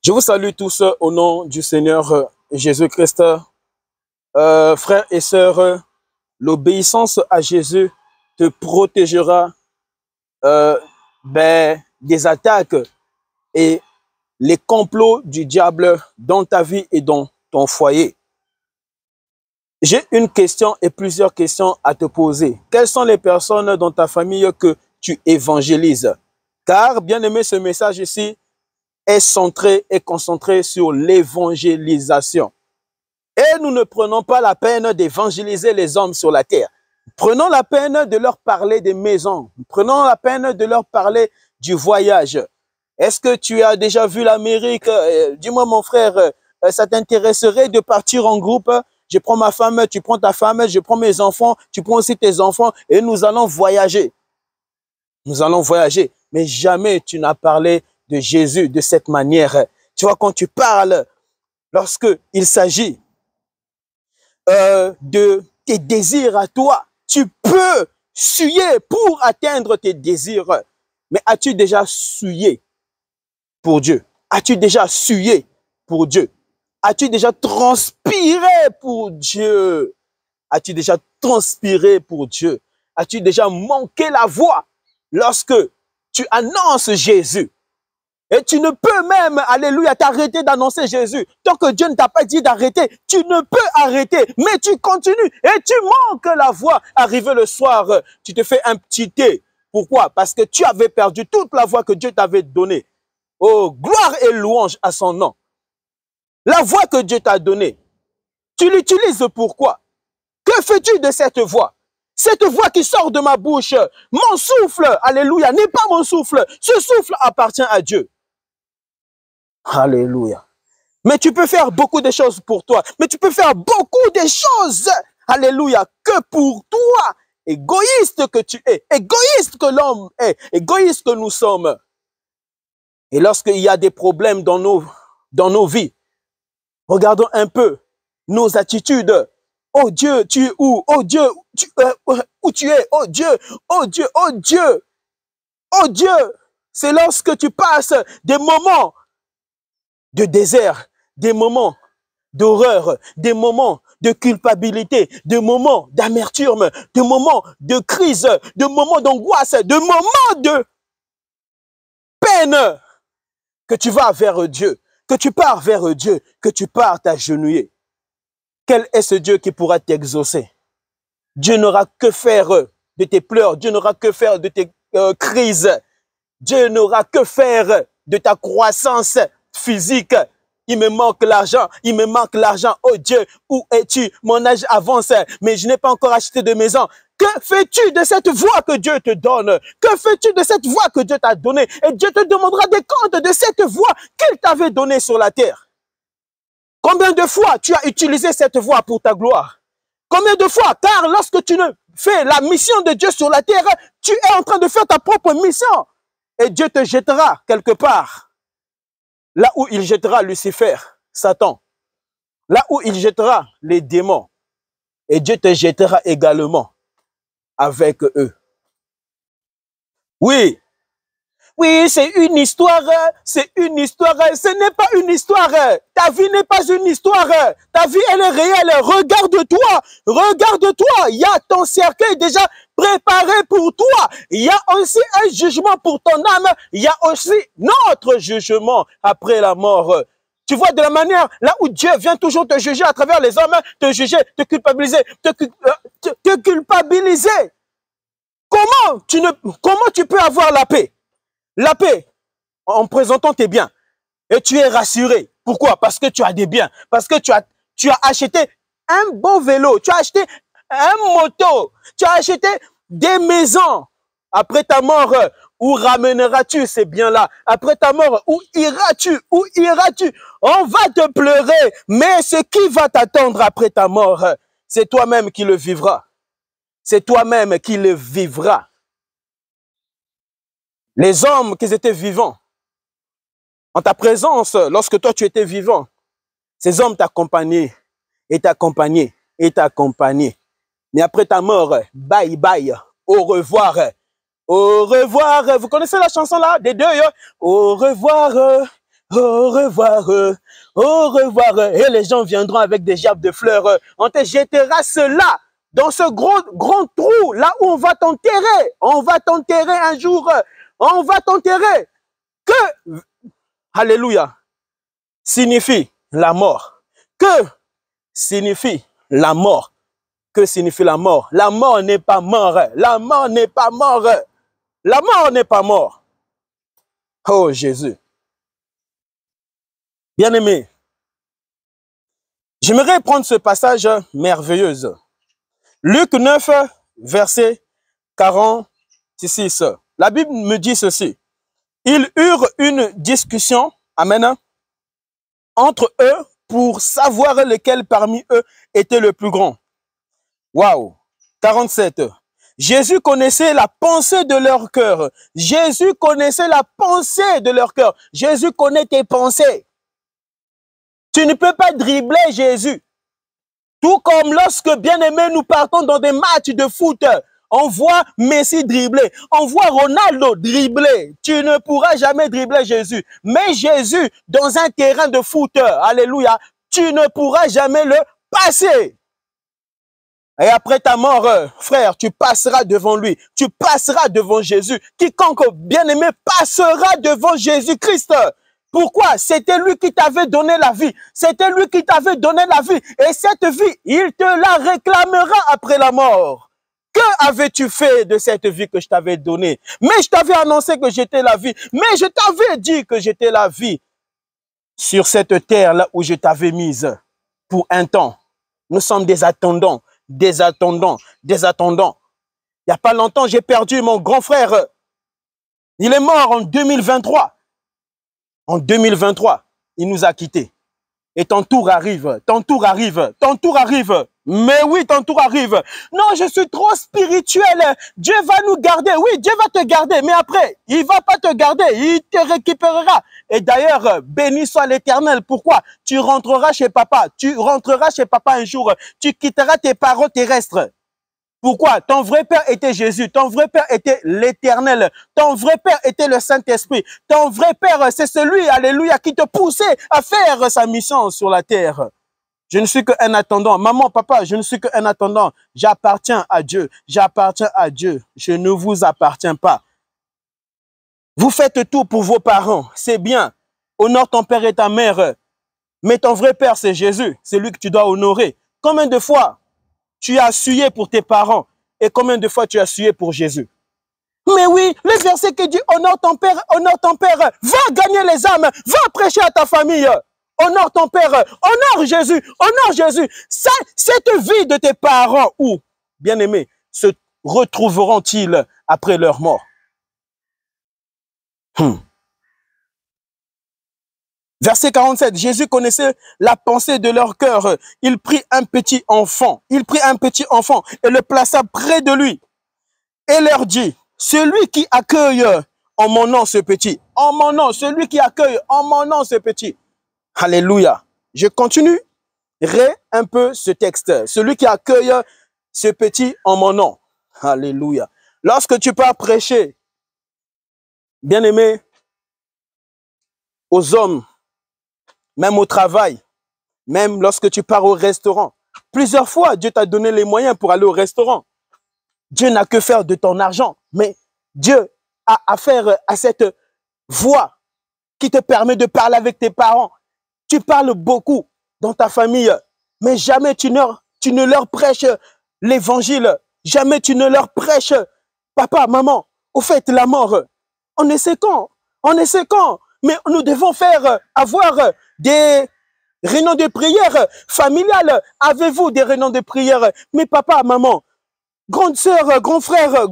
Je vous salue tous au nom du Seigneur Jésus-Christ. Frères et sœurs, l'obéissance à Jésus te protégera des attaques et les complots du diable dans ta vie et dans ton foyer. J'ai une question et plusieurs questions à te poser. Quelles sont les personnes dans ta famille que tu évangélises? Car, bien aimé, ce message ici est centré et concentré sur l'évangélisation. Et nous ne prenons pas la peine d'évangéliser les hommes sur la terre. Prenons la peine de leur parler des maisons. Prenons la peine de leur parler du voyage. Est-ce que tu as déjà vu l'Amérique? Dis-moi, mon frère, ça t'intéresserait de partir en groupe? Je prends ma femme, tu prends ta femme, je prends mes enfants, tu prends aussi tes enfants et nous allons voyager. Nous allons voyager. Mais jamais tu n'as parlé de Jésus de cette manière. Tu vois, quand tu parles, lorsque il s'agit de tes désirs à toi, tu peux suer pour atteindre tes désirs. Mais as-tu déjà sué pour Dieu? As-tu déjà sué pour Dieu? As-tu déjà transpiré pour Dieu? As-tu déjà transpiré pour Dieu? As-tu déjà manqué la voix lorsque tu annonces Jésus? Et tu ne peux même, alléluia, t'arrêter d'annoncer Jésus. Tant que Dieu ne t'a pas dit d'arrêter, tu ne peux arrêter. Mais tu continues et tu manques la voix. Arrivé le soir, tu te fais un petit thé. Pourquoi? Parce que tu avais perdu toute la voix que Dieu t'avait donnée. Oh, gloire et louange à son nom. La voix que Dieu t'a donnée, tu l'utilises pourquoi? Que fais-tu de cette voix? Cette voix qui sort de ma bouche, mon souffle, alléluia, n'est pas mon souffle. Ce souffle appartient à Dieu. Alléluia. Mais tu peux faire beaucoup de choses pour toi. Mais tu peux faire beaucoup de choses, alléluia, que pour toi. Égoïste que tu es, égoïste que l'homme est, égoïste que nous sommes. Et lorsqu'il y a des problèmes dans nos vies, regardons un peu nos attitudes. Oh Dieu, tu es où? Oh Dieu, où tu es? Oh Dieu, oh Dieu, oh Dieu, oh Dieu. C'est lorsque tu passes des moments de désert, des moments d'horreur, des moments de culpabilité, des moments d'amertume, des moments de crise, des moments d'angoisse, des moments de peine que tu vas vers Dieu, que tu pars vers Dieu, que tu pars t'agenouiller. Quel est ce Dieu qui pourra t'exaucer? Dieu n'aura que faire de tes pleurs, Dieu n'aura que faire de tes crises, Dieu n'aura que faire de ta croissance physique. Il me manque l'argent, il me manque l'argent. Oh Dieu, où es-tu? Mon âge avance, mais je n'ai pas encore acheté de maison. Que fais-tu de cette voix que Dieu te donne? Que fais-tu de cette voix que Dieu t'a donnée? Et Dieu te demandera des comptes de cette voix qu'il t'avait donnée sur la terre. Combien de fois tu as utilisé cette voix pour ta gloire? Combien de fois? Car lorsque tu ne fais la mission de Dieu sur la terre, tu es en train de faire ta propre mission. Et Dieu te jettera quelque part. Là où il jettera Lucifer, Satan. Là où il jettera les démons. Et Dieu te jettera également avec eux. Oui. Oui, c'est une histoire, ce n'est pas une histoire. Ta vie n'est pas une histoire. Ta vie, elle est réelle. Regarde-toi. Il y a ton cercueil déjà préparé pour toi. Il y a aussi un jugement pour ton âme. Il y a aussi notre jugement après la mort. Tu vois, de la manière, là où Dieu vient toujours te juger à travers les hommes, te juger, te culpabiliser, te culpabiliser. Comment tu peux avoir la paix? La paix, en présentant tes biens. Et tu es rassuré. Pourquoi? Parce que tu as des biens. Parce que tu as acheté un bon vélo. Tu as acheté un moto. Tu as acheté des maisons. Après ta mort, où ramèneras-tu ces biens-là? Après ta mort, où iras-tu? Où iras-tu? On va te pleurer. Mais ce qui va t'attendre après ta mort, c'est toi-même qui le vivras. C'est toi-même qui le vivras. Les hommes qui étaient vivants, en ta présence, lorsque toi tu étais vivant, ces hommes t'accompagnaient, et t'accompagnaient, et t'accompagnaient. Mais après ta mort, bye bye, au revoir. Au revoir. Vous connaissez la chanson là, des deux? Au revoir, au revoir, au revoir. Et les gens viendront avec des gerbes de fleurs. On te jettera cela dans ce grand trou, là où on va t'enterrer. On va t'enterrer un jour. On va t'enterrer. Que, alléluia, signifie la mort? Que signifie la mort? Que signifie la mort? La mort n'est pas mort. La mort n'est pas mort. La mort n'est pas mort. Oh Jésus. Bien-aimé, j'aimerais prendre ce passage merveilleux. Luc 9, verset 46. La Bible me dit ceci. Ils eurent une discussion, amen, entre eux pour savoir lequel parmi eux était le plus grand. Waouh. 47. Jésus connaissait la pensée de leur cœur. Jésus connaissait la pensée de leur cœur. Jésus connaît tes pensées. Tu ne peux pas dribbler Jésus. Tout comme lorsque, bien-aimés, nous partons dans des matchs de foot, on voit Messi dribbler, on voit Ronaldo dribbler. Tu ne pourras jamais dribbler Jésus. Mais Jésus, dans un terrain de foot, alléluia, tu ne pourras jamais le passer. Et après ta mort, frère, tu passeras devant lui. Tu passeras devant Jésus. Quiconque, bien-aimé, passera devant Jésus-Christ. Pourquoi? C'était lui qui t'avait donné la vie. C'était lui qui t'avait donné la vie. Et cette vie, il te la réclamera après la mort. Que avais-tu fait de cette vie que je t'avais donnée? Mais je t'avais annoncé que j'étais la vie. Mais je t'avais dit que j'étais la vie. Sur cette terre-là où je t'avais mise pour un temps. Nous sommes des attendants. Des attendants, des attendants. Il n'y a pas longtemps, j'ai perdu mon grand frère. Il est mort en 2023. En 2023, il nous a quittés. Et ton tour arrive, ton tour arrive, ton tour arrive. Mais oui, ton tour arrive. Non, je suis trop spirituel. Dieu va nous garder. Oui, Dieu va te garder. Mais après, il va pas te garder. Il te récupérera. Et d'ailleurs, béni soit l'Éternel. Pourquoi? Tu rentreras chez papa. Tu rentreras chez papa un jour. Tu quitteras tes parents terrestres. Pourquoi? Ton vrai père était Jésus. Ton vrai père était l'Éternel. Ton vrai père était le Saint-Esprit. Ton vrai père, c'est celui, alléluia, qui te poussait à faire sa mission sur la terre. Je ne suis qu'un attendant. Maman, papa, je ne suis qu'un attendant. J'appartiens à Dieu. J'appartiens à Dieu. Je ne vous appartiens pas. Vous faites tout pour vos parents. C'est bien. Honore ton père et ta mère. Mais ton vrai père, c'est Jésus. C'est lui que tu dois honorer. Combien de fois tu as essuyé pour tes parents et combien de fois tu as essuyé pour Jésus? Mais oui, le verset qui dit honore ton père, va gagner les âmes, va prêcher à ta famille. Honore ton père, honore Jésus, honore Jésus. Cette vie de tes parents, où, bien-aimés, se retrouveront-ils après leur mort? Verset 47, Jésus connaissait la pensée de leur cœur. Il prit un petit enfant, et le plaça près de lui et leur dit, celui qui accueille en mon nom ce petit, en mon nom, celui qui accueille en mon nom ce petit. Alléluia. Je continue un peu ce texte. Celui qui accueille ce petit en mon nom. Alléluia. Lorsque tu pars prêcher, bien-aimé, aux hommes, même au travail, même lorsque tu pars au restaurant. Plusieurs fois, Dieu t'a donné les moyens pour aller au restaurant. Dieu n'a que faire de ton argent, mais Dieu a affaire à cette voix qui te permet de parler avec tes parents. Tu parles beaucoup dans ta famille, mais jamais tu ne leur prêches l'évangile. Jamais tu ne leur prêches, papa, maman, au fait, la mort. On ne sait quand, mais nous devons avoir des réunions de prière familiales. Avez-vous des réunions de prière? Mais papa, maman, grande sœur, grand frère,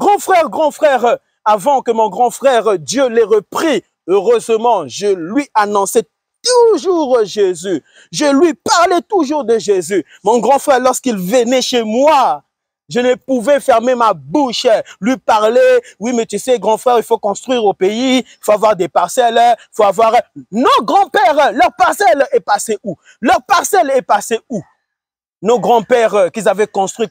avant que mon grand frère, Dieu l'ait repris, heureusement, je lui annonçais toujours Jésus. Je lui parlais toujours de Jésus. Mon grand frère, lorsqu'il venait chez moi, je ne pouvais fermer ma bouche, lui parler. Oui, mais tu sais, grand frère, il faut construire au pays, il faut avoir des parcelles, il faut avoir... Nos grands-pères, leur parcelle est passée où? Leur parcelle est passée où? Nos grands-pères qu'ils avaient construit.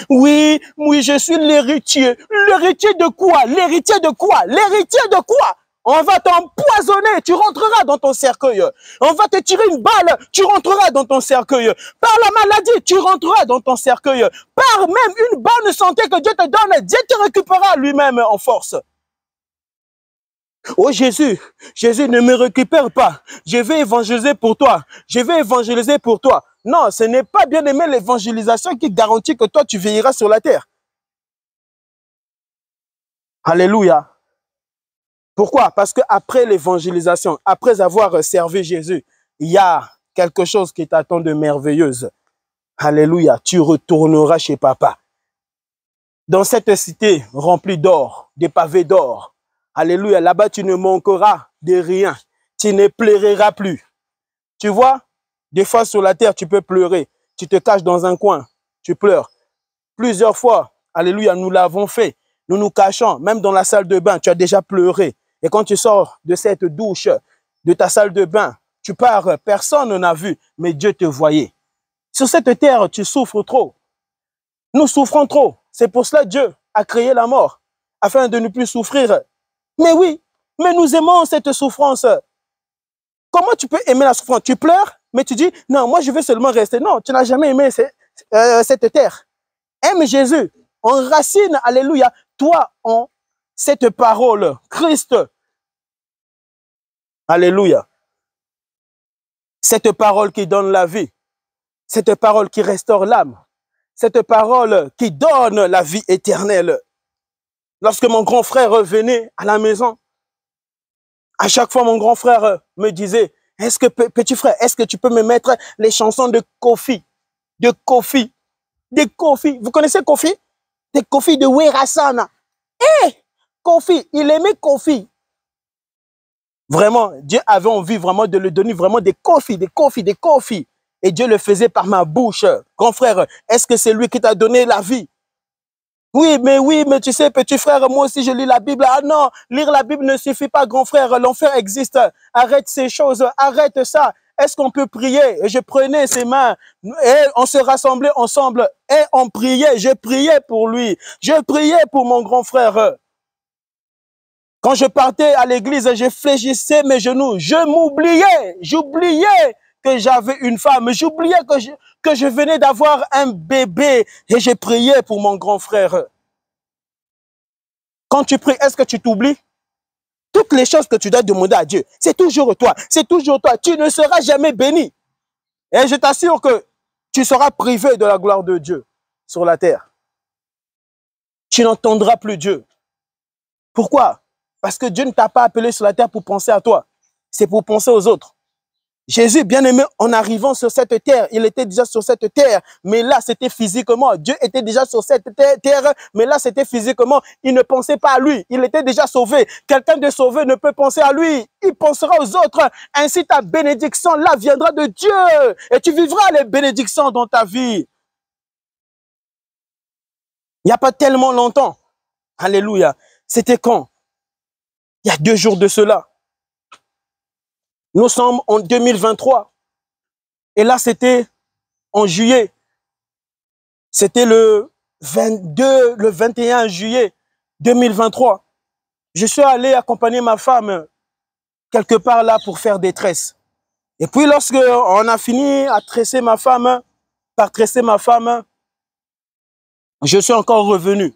Oui, je suis l'héritier. L'héritier de quoi? L'héritier de quoi? L'héritier de quoi? On va t'empoisonner, tu rentreras dans ton cercueil. On va te tirer une balle, tu rentreras dans ton cercueil. Par la maladie, tu rentreras dans ton cercueil. Par même une bonne santé que Dieu te donne, Dieu te récupérera lui-même en force. Oh Jésus, Jésus, ne me récupère pas. Je vais évangéliser pour toi. Je vais évangéliser pour toi. Non, ce n'est pas, bien aimé, l'évangélisation qui garantit que toi, tu veilleras sur la terre. Alléluia. Pourquoi? Parce qu'après l'évangélisation, après avoir servi Jésus, il y a quelque chose qui t'attend de merveilleuse. Alléluia. Tu retourneras chez papa. Dans cette cité remplie d'or, des pavés d'or. Alléluia. Là-bas, tu ne manqueras de rien. Tu ne pleureras plus. Tu vois, des fois sur la terre, tu peux pleurer. Tu te caches dans un coin, tu pleures. Plusieurs fois, alléluia, nous l'avons fait. Nous nous cachons, même dans la salle de bain, tu as déjà pleuré. Et quand tu sors de cette douche, de ta salle de bain, tu pars, personne n'a vu, mais Dieu te voyait. Sur cette terre, tu souffres trop. Nous souffrons trop. C'est pour cela que Dieu a créé la mort, afin de ne plus souffrir. Mais oui, mais nous aimons cette souffrance. Comment tu peux aimer la souffrance? Tu pleures, mais tu dis, non, moi je veux seulement rester. Non, tu n'as jamais aimé cette terre. Aime Jésus. Enracine, alléluia, toi en cette parole, Christ. Alléluia. Cette parole qui donne la vie. Cette parole qui restaure l'âme. Cette parole qui donne la vie éternelle. Lorsque mon grand frère revenait à la maison, à chaque fois mon grand frère me disait, est-ce que, petit frère, est-ce que tu peux me mettre les chansons de Kofi? De Kofi. De Kofi. Vous connaissez Kofi? De Kofi de Werasana. Kofi, il aimait Kofi. Vraiment, Dieu avait envie vraiment de lui donner vraiment des Kofi, des Kofi, des Kofi. Et Dieu le faisait par ma bouche. Grand frère, est-ce que c'est lui qui t'a donné la vie? Oui, mais tu sais, petit frère, moi aussi je lis la Bible. Ah non, lire la Bible ne suffit pas, grand frère. L'enfer existe. Arrête ces choses, arrête ça. Est-ce qu'on peut prier? Et je prenais ses mains et on se rassemblait ensemble et on priait. Je priais pour lui. Je priais pour mon grand frère. Quand je partais à l'église, je fléchissais mes genoux. Je m'oubliais. J'oubliais que j'avais une femme. J'oubliais que je venais d'avoir un bébé. Et je priais pour mon grand frère. Quand tu pries, est-ce que tu t'oublies? Toutes les choses que tu dois demander à Dieu, c'est toujours toi. C'est toujours toi. Tu ne seras jamais béni. Et je t'assure que tu seras privé de la gloire de Dieu sur la terre. Tu n'entendras plus Dieu. Pourquoi? Parce que Dieu ne t'a pas appelé sur la terre pour penser à toi. C'est pour penser aux autres. Jésus, bien aimé, en arrivant sur cette terre, il était déjà sur cette terre, mais là, c'était physiquement. Dieu était déjà sur cette terre, mais là, c'était physiquement. Il ne pensait pas à lui. Il était déjà sauvé. Quelqu'un de sauvé ne peut penser à lui. Il pensera aux autres. Ainsi, ta bénédiction, là, viendra de Dieu. Et tu vivras les bénédictions dans ta vie. Il n'y a pas tellement longtemps. Alléluia. C'était quand? Il y a 2 jours de cela. Nous sommes en 2023. Et là, c'était en juillet. C'était le 21 juillet 2023. Je suis allé accompagner ma femme quelque part là pour faire des tresses. Et puis, lorsque on a fini à tresser ma femme, je suis encore revenu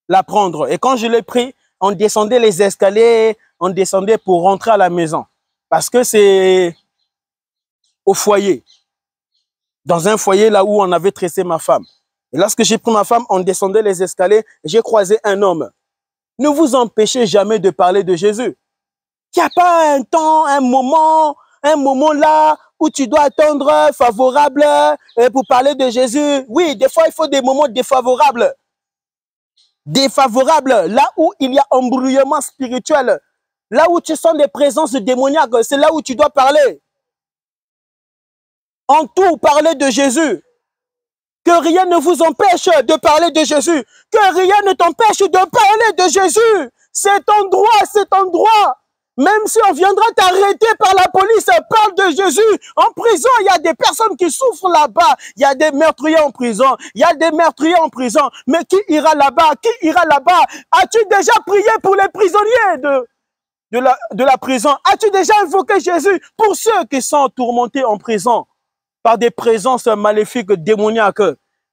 la prendre. Et quand je l'ai pris, on descendait les escaliers, on descendait pour rentrer à la maison. Parce que c'est au foyer. Dans un foyer là où on avait tressé ma femme. Et lorsque j'ai pris ma femme, on descendait les escaliers et j'ai croisé un homme. Ne vous empêchez jamais de parler de Jésus. Il n'y a pas un temps, un moment là où tu dois attendre favorable pour parler de Jésus. Oui, des fois, il faut des moments défavorables. Défavorables, là où il y a embrouillement spirituel. Là où tu sens des présences démoniaques, c'est là où tu dois parler. En tout, parler de Jésus. Que rien ne vous empêche de parler de Jésus. Que rien ne t'empêche de parler de Jésus. C'est ton droit. Même si on viendra t'arrêter par la police, parle de Jésus. En prison, il y a des personnes qui souffrent là-bas. Il y a des meurtriers en prison. Mais qui ira là-bas? As-tu déjà prié pour les prisonniers de la prison, as-tu déjà invoqué Jésus pour ceux qui sont tourmentés en prison par des présences maléfiques, démoniaques?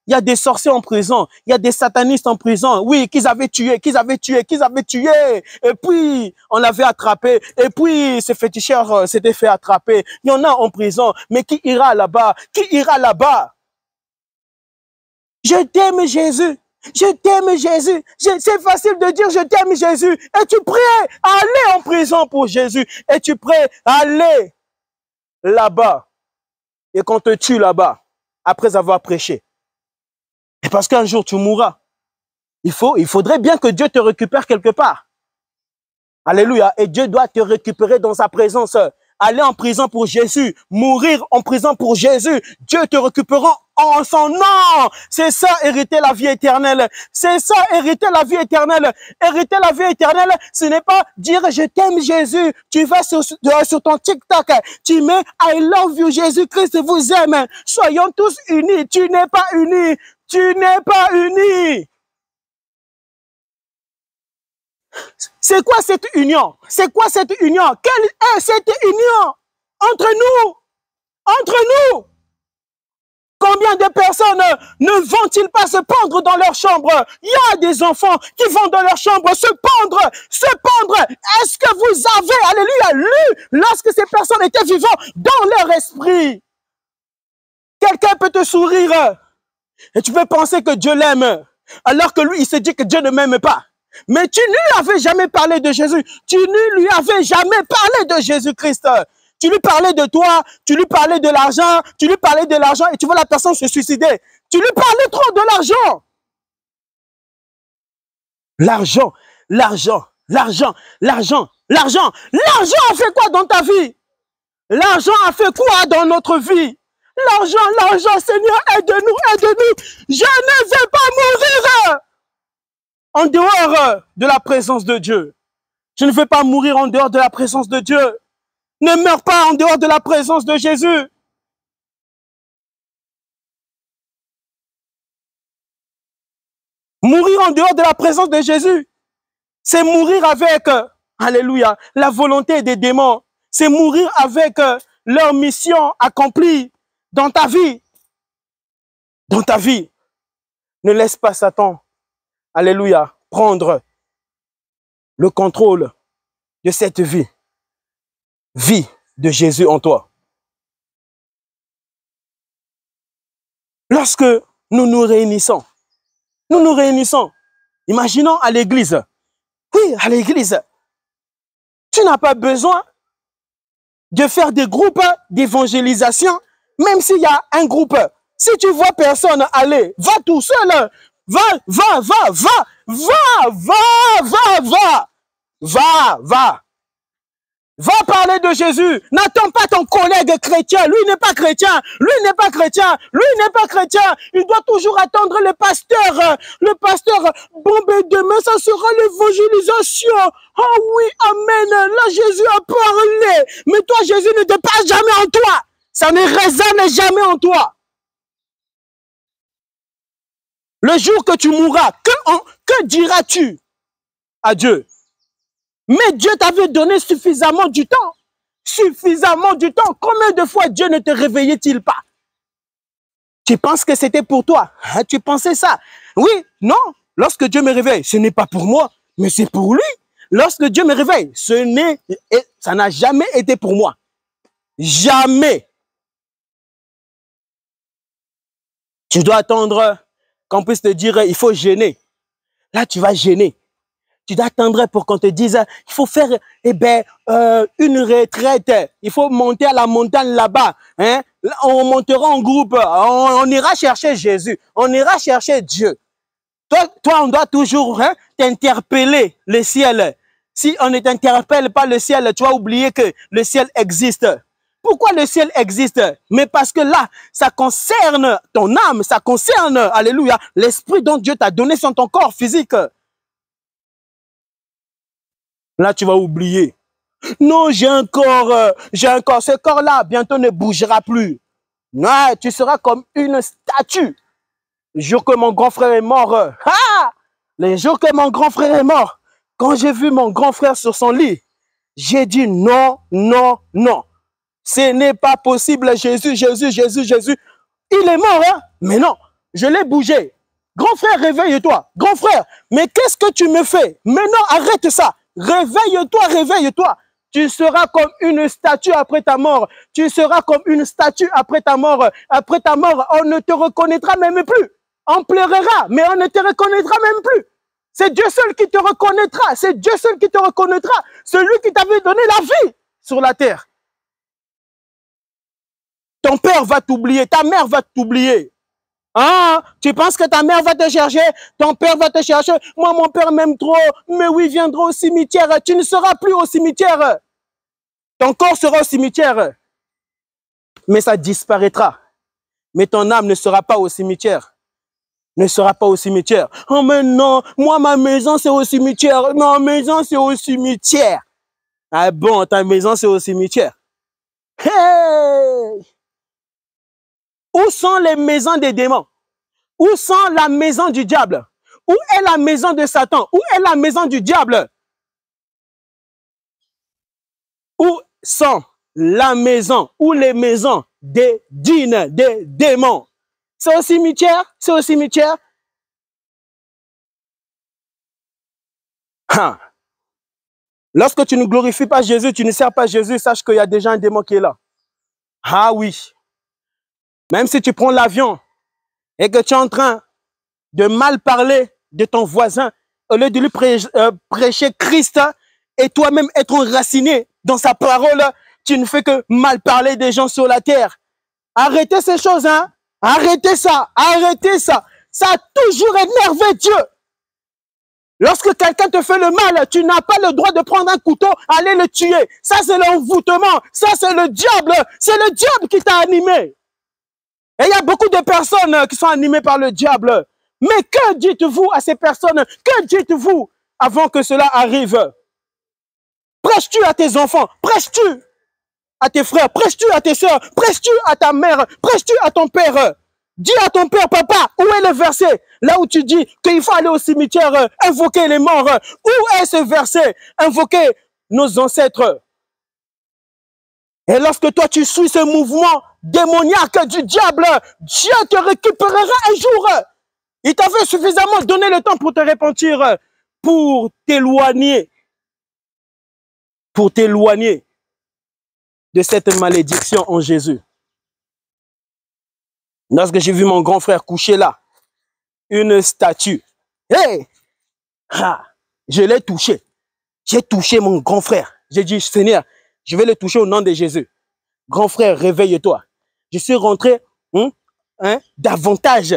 Il y a des sorciers en prison, il y a des satanistes en prison, oui, qu'ils avaient tué. Et puis, on l'avait attrapé. Et puis, ce féticheur s'était fait attraper. Il y en a en prison, mais qui ira là-bas? Qui ira là-bas? Je t'aime, Jésus. Je t'aime, Jésus. C'est facile de dire je t'aime, Jésus. Es-tu prêt à aller en prison pour Jésus? Es-tu prêt à aller là-bas et qu'on te tue là-bas après avoir prêché? Et parce qu'un jour tu mourras. Il faudrait bien que Dieu te récupère quelque part. Alléluia. Et Dieu doit te récupérer dans sa présence. Aller en prison pour Jésus, mourir en prison pour Jésus, Dieu te récupérera en son nom. C'est ça, hériter la vie éternelle. C'est ça, hériter la vie éternelle. Hériter la vie éternelle, ce n'est pas dire je t'aime Jésus. Tu vas sur ton TikTok, tu mets I love you, Jésus-Christ vous aime. Soyons tous unis. Tu n'es pas uni. Tu n'es pas uni. C'est quoi cette union? C'est quoi cette union? Quelle est cette union entre nous? Entre nous? Combien de personnes ne vont-ils pas se pendre dans leur chambre? Il y a des enfants qui vont dans leur chambre se pendre, se pendre. Est-ce que vous avez, alléluia, lu lorsque ces personnes étaient vivantes dans leur esprit? Quelqu'un peut te sourire et tu peux penser que Dieu l'aime, alors que lui, il se dit que Dieu ne m'aime pas. Mais tu ne lui avais jamais parlé de Jésus. Tu ne lui avais jamais parlé de Jésus-Christ. Tu lui parlais de toi, tu lui parlais de l'argent, tu lui parlais de l'argent et tu vois la personne se suicider. Tu lui parlais trop de l'argent. L'argent, l'argent, l'argent, l'argent, l'argent. L'argent a fait quoi dans ta vie? L'argent a fait quoi dans notre vie? L'argent, l'argent, Seigneur, aide-nous, aide-nous. Je ne veux pas mourir en dehors de la présence de Dieu. Je ne veux pas mourir en dehors de la présence de Dieu. Ne meurs pas en dehors de la présence de Jésus. Mourir en dehors de la présence de Jésus, c'est mourir avec, alléluia, la volonté des démons. C'est mourir avec leur mission accomplie dans ta vie. Dans ta vie. Ne laisse pas Satan, alléluia, prendre le contrôle de cette vie. Vie de Jésus en toi. Lorsque nous nous réunissons, imaginons à l'église. Oui, à l'église. Tu n'as pas besoin de faire des groupes d'évangélisation, même s'il y a un groupe. Si tu vois personne aller, va tout seul. Va. Va parler de Jésus. N'attends pas ton collègue chrétien. Lui n'est pas chrétien. Lui n'est pas chrétien. Lui n'est pas chrétien. Il doit toujours attendre le pasteur. Le pasteur, bon, ben demain, ça sera l'évangélisation. Oh oui, amen. Là, Jésus a parlé. Mais toi, Jésus ne te passe jamais en toi. Ça ne résonne jamais en toi. Le jour que tu mourras, que diras-tu à Dieu? Mais Dieu t'avait donné suffisamment du temps. Suffisamment du temps. Combien de fois Dieu ne te réveillait-il pas? Tu penses que c'était pour toi? Hein, tu pensais ça? Oui, non. Lorsque Dieu me réveille, ce n'est pas pour moi, mais c'est pour lui. Lorsque Dieu me réveille, ça n'a jamais été pour moi. Jamais. Tu dois attendre qu'on puisse te dire, il faut gêner. Là, tu vas gêner. Tu dois attendre pour qu'on te dise, il faut faire une retraite. Il faut monter à la montagne là-bas. Hein? On montera en groupe. On ira chercher Jésus. On ira chercher Dieu. Toi, on doit toujours t'interpeller le ciel. Si on ne t'interpelle pas le ciel, tu vas oublier que le ciel existe. Pourquoi le ciel existe? Mais parce que là, ça concerne ton âme, ça concerne, alléluia, l'esprit dont Dieu t'a donné sur ton corps physique. Là, tu vas oublier. Non, j'ai un corps. Ce corps-là, bientôt ne bougera plus. Non, tu seras comme une statue. Le jour que mon grand frère est mort, le jour que mon grand frère est mort, quand j'ai vu mon grand frère sur son lit, J'ai dit non, non, non. Ce n'est pas possible, Jésus, Jésus, Jésus, Jésus. Il est mort, hein? Mais non, je l'ai bougé. Grand frère, réveille-toi. Grand frère, mais qu'est-ce que tu me fais? Maintenant, arrête ça. Réveille-toi, réveille-toi. Tu seras comme une statue après ta mort. Tu seras comme une statue après ta mort. Après ta mort, on ne te reconnaîtra même plus. On pleurera, mais on ne te reconnaîtra même plus. C'est Dieu seul qui te reconnaîtra. C'est Dieu seul qui te reconnaîtra. Celui qui t'avait donné la vie sur la terre. Ton père va t'oublier, ta mère va t'oublier. Ah, tu penses que ta mère va te chercher, ton père va te chercher. Moi, mon père m'aime trop. Mais oui, il viendra au cimetière. Tu ne seras plus au cimetière. Ton corps sera au cimetière. Mais ça disparaîtra. Mais ton âme ne sera pas au cimetière. Ne sera pas au cimetière. Oh, mais non, moi, ma maison, c'est au cimetière. Non, ma maison, c'est au cimetière. Ah bon, ta maison, c'est au cimetière. Hey! Où sont les maisons des démons? Où sont la maison du diable? Où est la maison de Satan? Où est la maison du diable? Où sont la maison ou les maisons des djinns, des démons? C'est au cimetière? C'est au cimetière? Ah. Lorsque tu ne glorifies pas Jésus, tu ne sers pas Jésus, sache qu'il y a déjà un démon qui est là. Ah oui. Même si tu prends l'avion et que tu es en train de mal parler de ton voisin, au lieu de lui prêcher Christ et toi-même être enraciné dans sa parole, tu ne fais que mal parler des gens sur la terre. Arrêtez ces choses, hein. Arrêtez ça, arrêtez ça. Ça a toujours énervé Dieu. Lorsque quelqu'un te fait le mal, tu n'as pas le droit de prendre un couteau, aller le tuer. Ça, c'est l'envoûtement. Ça, c'est le diable. C'est le diable qui t'a animé. Et il y a beaucoup de personnes qui sont animées par le diable. Mais que dites-vous à ces personnes? Que dites-vous avant que cela arrive? Prêches-tu à tes enfants? Prêches-tu à tes frères? Prêches-tu à tes soeurs? Prêches-tu à ta mère? Prêches-tu à ton père? Dis à ton père, papa, où est le verset? Là où tu dis qu'il faut aller au cimetière, invoquer les morts. Où est ce verset? Invoquer nos ancêtres. Et lorsque toi tu suis ce mouvement démoniaque du diable, Dieu te récupérera un jour. Il t'avait suffisamment donné le temps pour te repentir, pour t'éloigner de cette malédiction en Jésus. Lorsque j'ai vu mon grand frère coucher là, une statue, hey, ah, je l'ai touché. J'ai touché mon grand frère. J'ai dit, Seigneur, je vais le toucher au nom de Jésus. Grand frère, réveille-toi. Je suis rentré davantage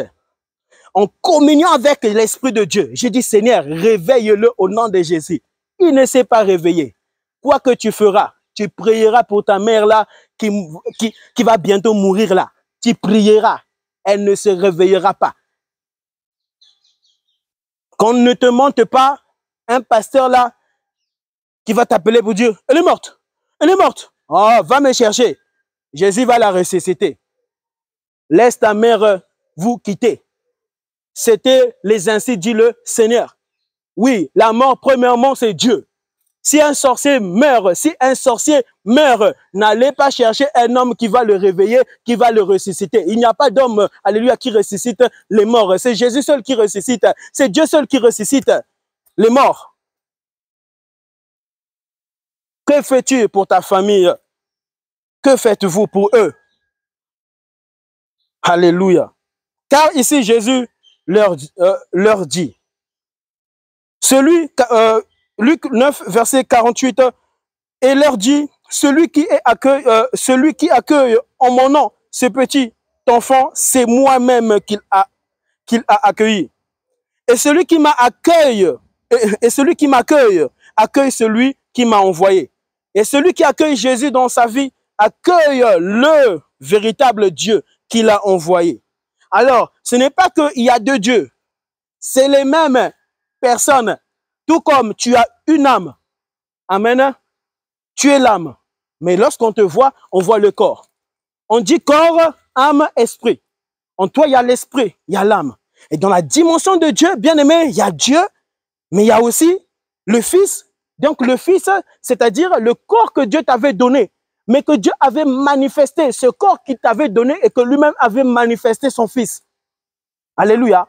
en communion avec l'Esprit de Dieu. J'ai dit, Seigneur, réveille-le au nom de Jésus. Il ne s'est pas réveillé. Quoi que tu feras, tu prieras pour ta mère là, qui va bientôt mourir là. Tu prieras. Elle ne se réveillera pas. Qu'on ne te montre pas un pasteur là qui va t'appeler pour dire, elle est morte. Elle est morte. Oh, va me chercher. Jésus va la ressusciter. Laisse ta mère vous quitter. C'était les ainsi dit le Seigneur. Oui, la mort, premièrement, c'est Dieu. Si un sorcier meurt, n'allez pas chercher un homme qui va le réveiller, qui va le ressusciter. Il n'y a pas d'homme, alléluia, qui ressuscite les morts. C'est Jésus seul qui ressuscite. C'est Dieu seul qui ressuscite les morts. Que fais-tu pour ta famille? Que faites-vous pour eux? Alléluia. Car ici, Jésus leur dit, Luc 9, verset 48, et leur dit, celui qui accueille en mon nom ce petit enfant, c'est moi-même qu'il a accueilli. Et celui qui m'accueille, accueille celui qui m'a envoyé. Et celui qui accueille Jésus dans sa vie, accueille le véritable Dieu qui l'a envoyé. Alors, ce n'est pas qu'il y a deux dieux. C'est les mêmes personnes. Tout comme tu as une âme. Amen. Tu es l'âme. Mais lorsqu'on te voit, on voit le corps. On dit corps, âme, esprit. En toi, il y a l'esprit, il y a l'âme. Et dans la dimension de Dieu, bien aimé, il y a Dieu, mais il y a aussi le Fils Donc le Fils, c'est-à-dire le corps que Dieu t'avait donné, mais que Dieu avait manifesté, ce corps qu'il t'avait donné et que lui-même avait manifesté son Fils. Alléluia.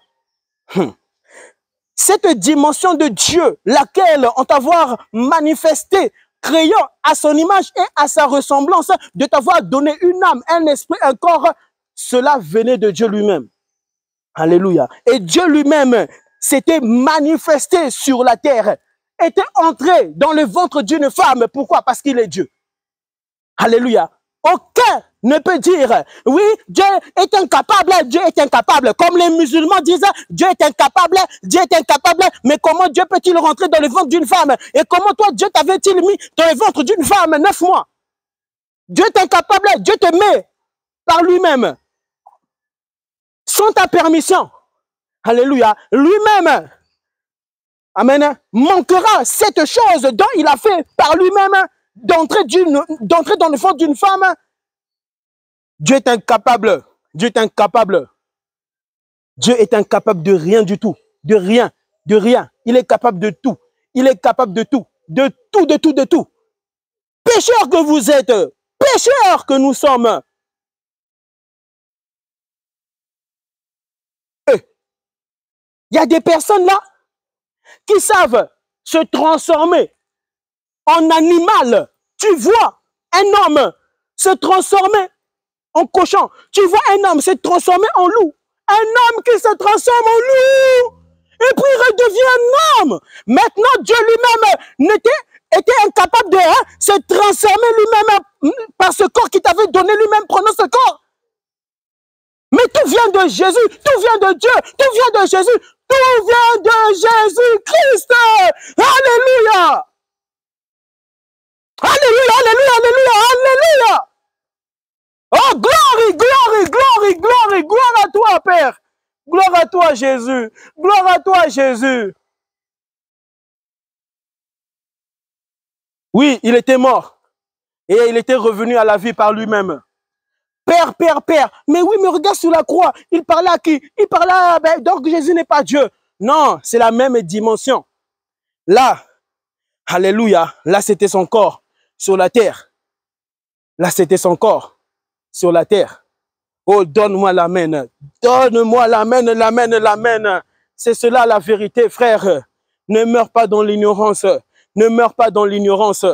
Cette dimension de Dieu, laquelle on t'avoir manifesté, créant à son image et à sa ressemblance, de t'avoir donné une âme, un esprit, un corps, cela venait de Dieu lui-même. Alléluia. Et Dieu lui-même s'était manifesté sur la terre, était entré dans le ventre d'une femme. Pourquoi? Parce qu'il est Dieu. Alléluia. Aucun ne peut dire, oui, Dieu est incapable, Dieu est incapable. Comme les musulmans disent, Dieu est incapable, mais comment Dieu peut-il rentrer dans le ventre d'une femme? Et comment toi, Dieu t'avait-il mis dans le ventre d'une femme 9 mois? Dieu est incapable, Dieu te met par lui-même, sans ta permission. Alléluia. Lui-même, amen, manquera cette chose dont il a fait par lui-même d'entrer dans le ventre d'une femme. Dieu est incapable. Dieu est incapable. Dieu est incapable de rien du tout. De rien. De rien. Il est capable de tout. Il est capable de tout. De tout, de tout, de tout. Pécheurs que vous êtes. Pécheurs que nous sommes. Il y a des personnes là qui savent se transformer en animal. Tu vois un homme se transformer en cochon. Tu vois un homme se transformer en loup. Un homme qui se transforme en loup. Et puis il redevient un homme. Maintenant, Dieu lui-même était incapable de se transformer lui-même par ce corps qu'il t'avait donné lui-même, prenant ce corps. Mais tout vient de Jésus, tout vient de Dieu, tout vient de Jésus, tout vient de Jésus-Christ. Alléluia. Alléluia, alléluia, alléluia, alléluia. Oh, gloire, gloire, gloire, gloire, gloire à toi, Père. Gloire à toi, Jésus. Gloire à toi, Jésus. Oui, il était mort. Et il était revenu à la vie par lui-même. Père, Père, Père. Mais oui, mais regarde sur la croix. Il parlait à qui? Il parlait à... donc Jésus n'est pas Dieu. Non, c'est la même dimension. Là, alléluia, là c'était son corps sur la terre. Là c'était son corps sur la terre. Oh, donne-moi l'amen. Donne-moi l'amen, l'amen, l'amen. C'est cela la vérité, frère. Ne meurs pas dans l'ignorance. Ne meurs pas dans l'ignorance.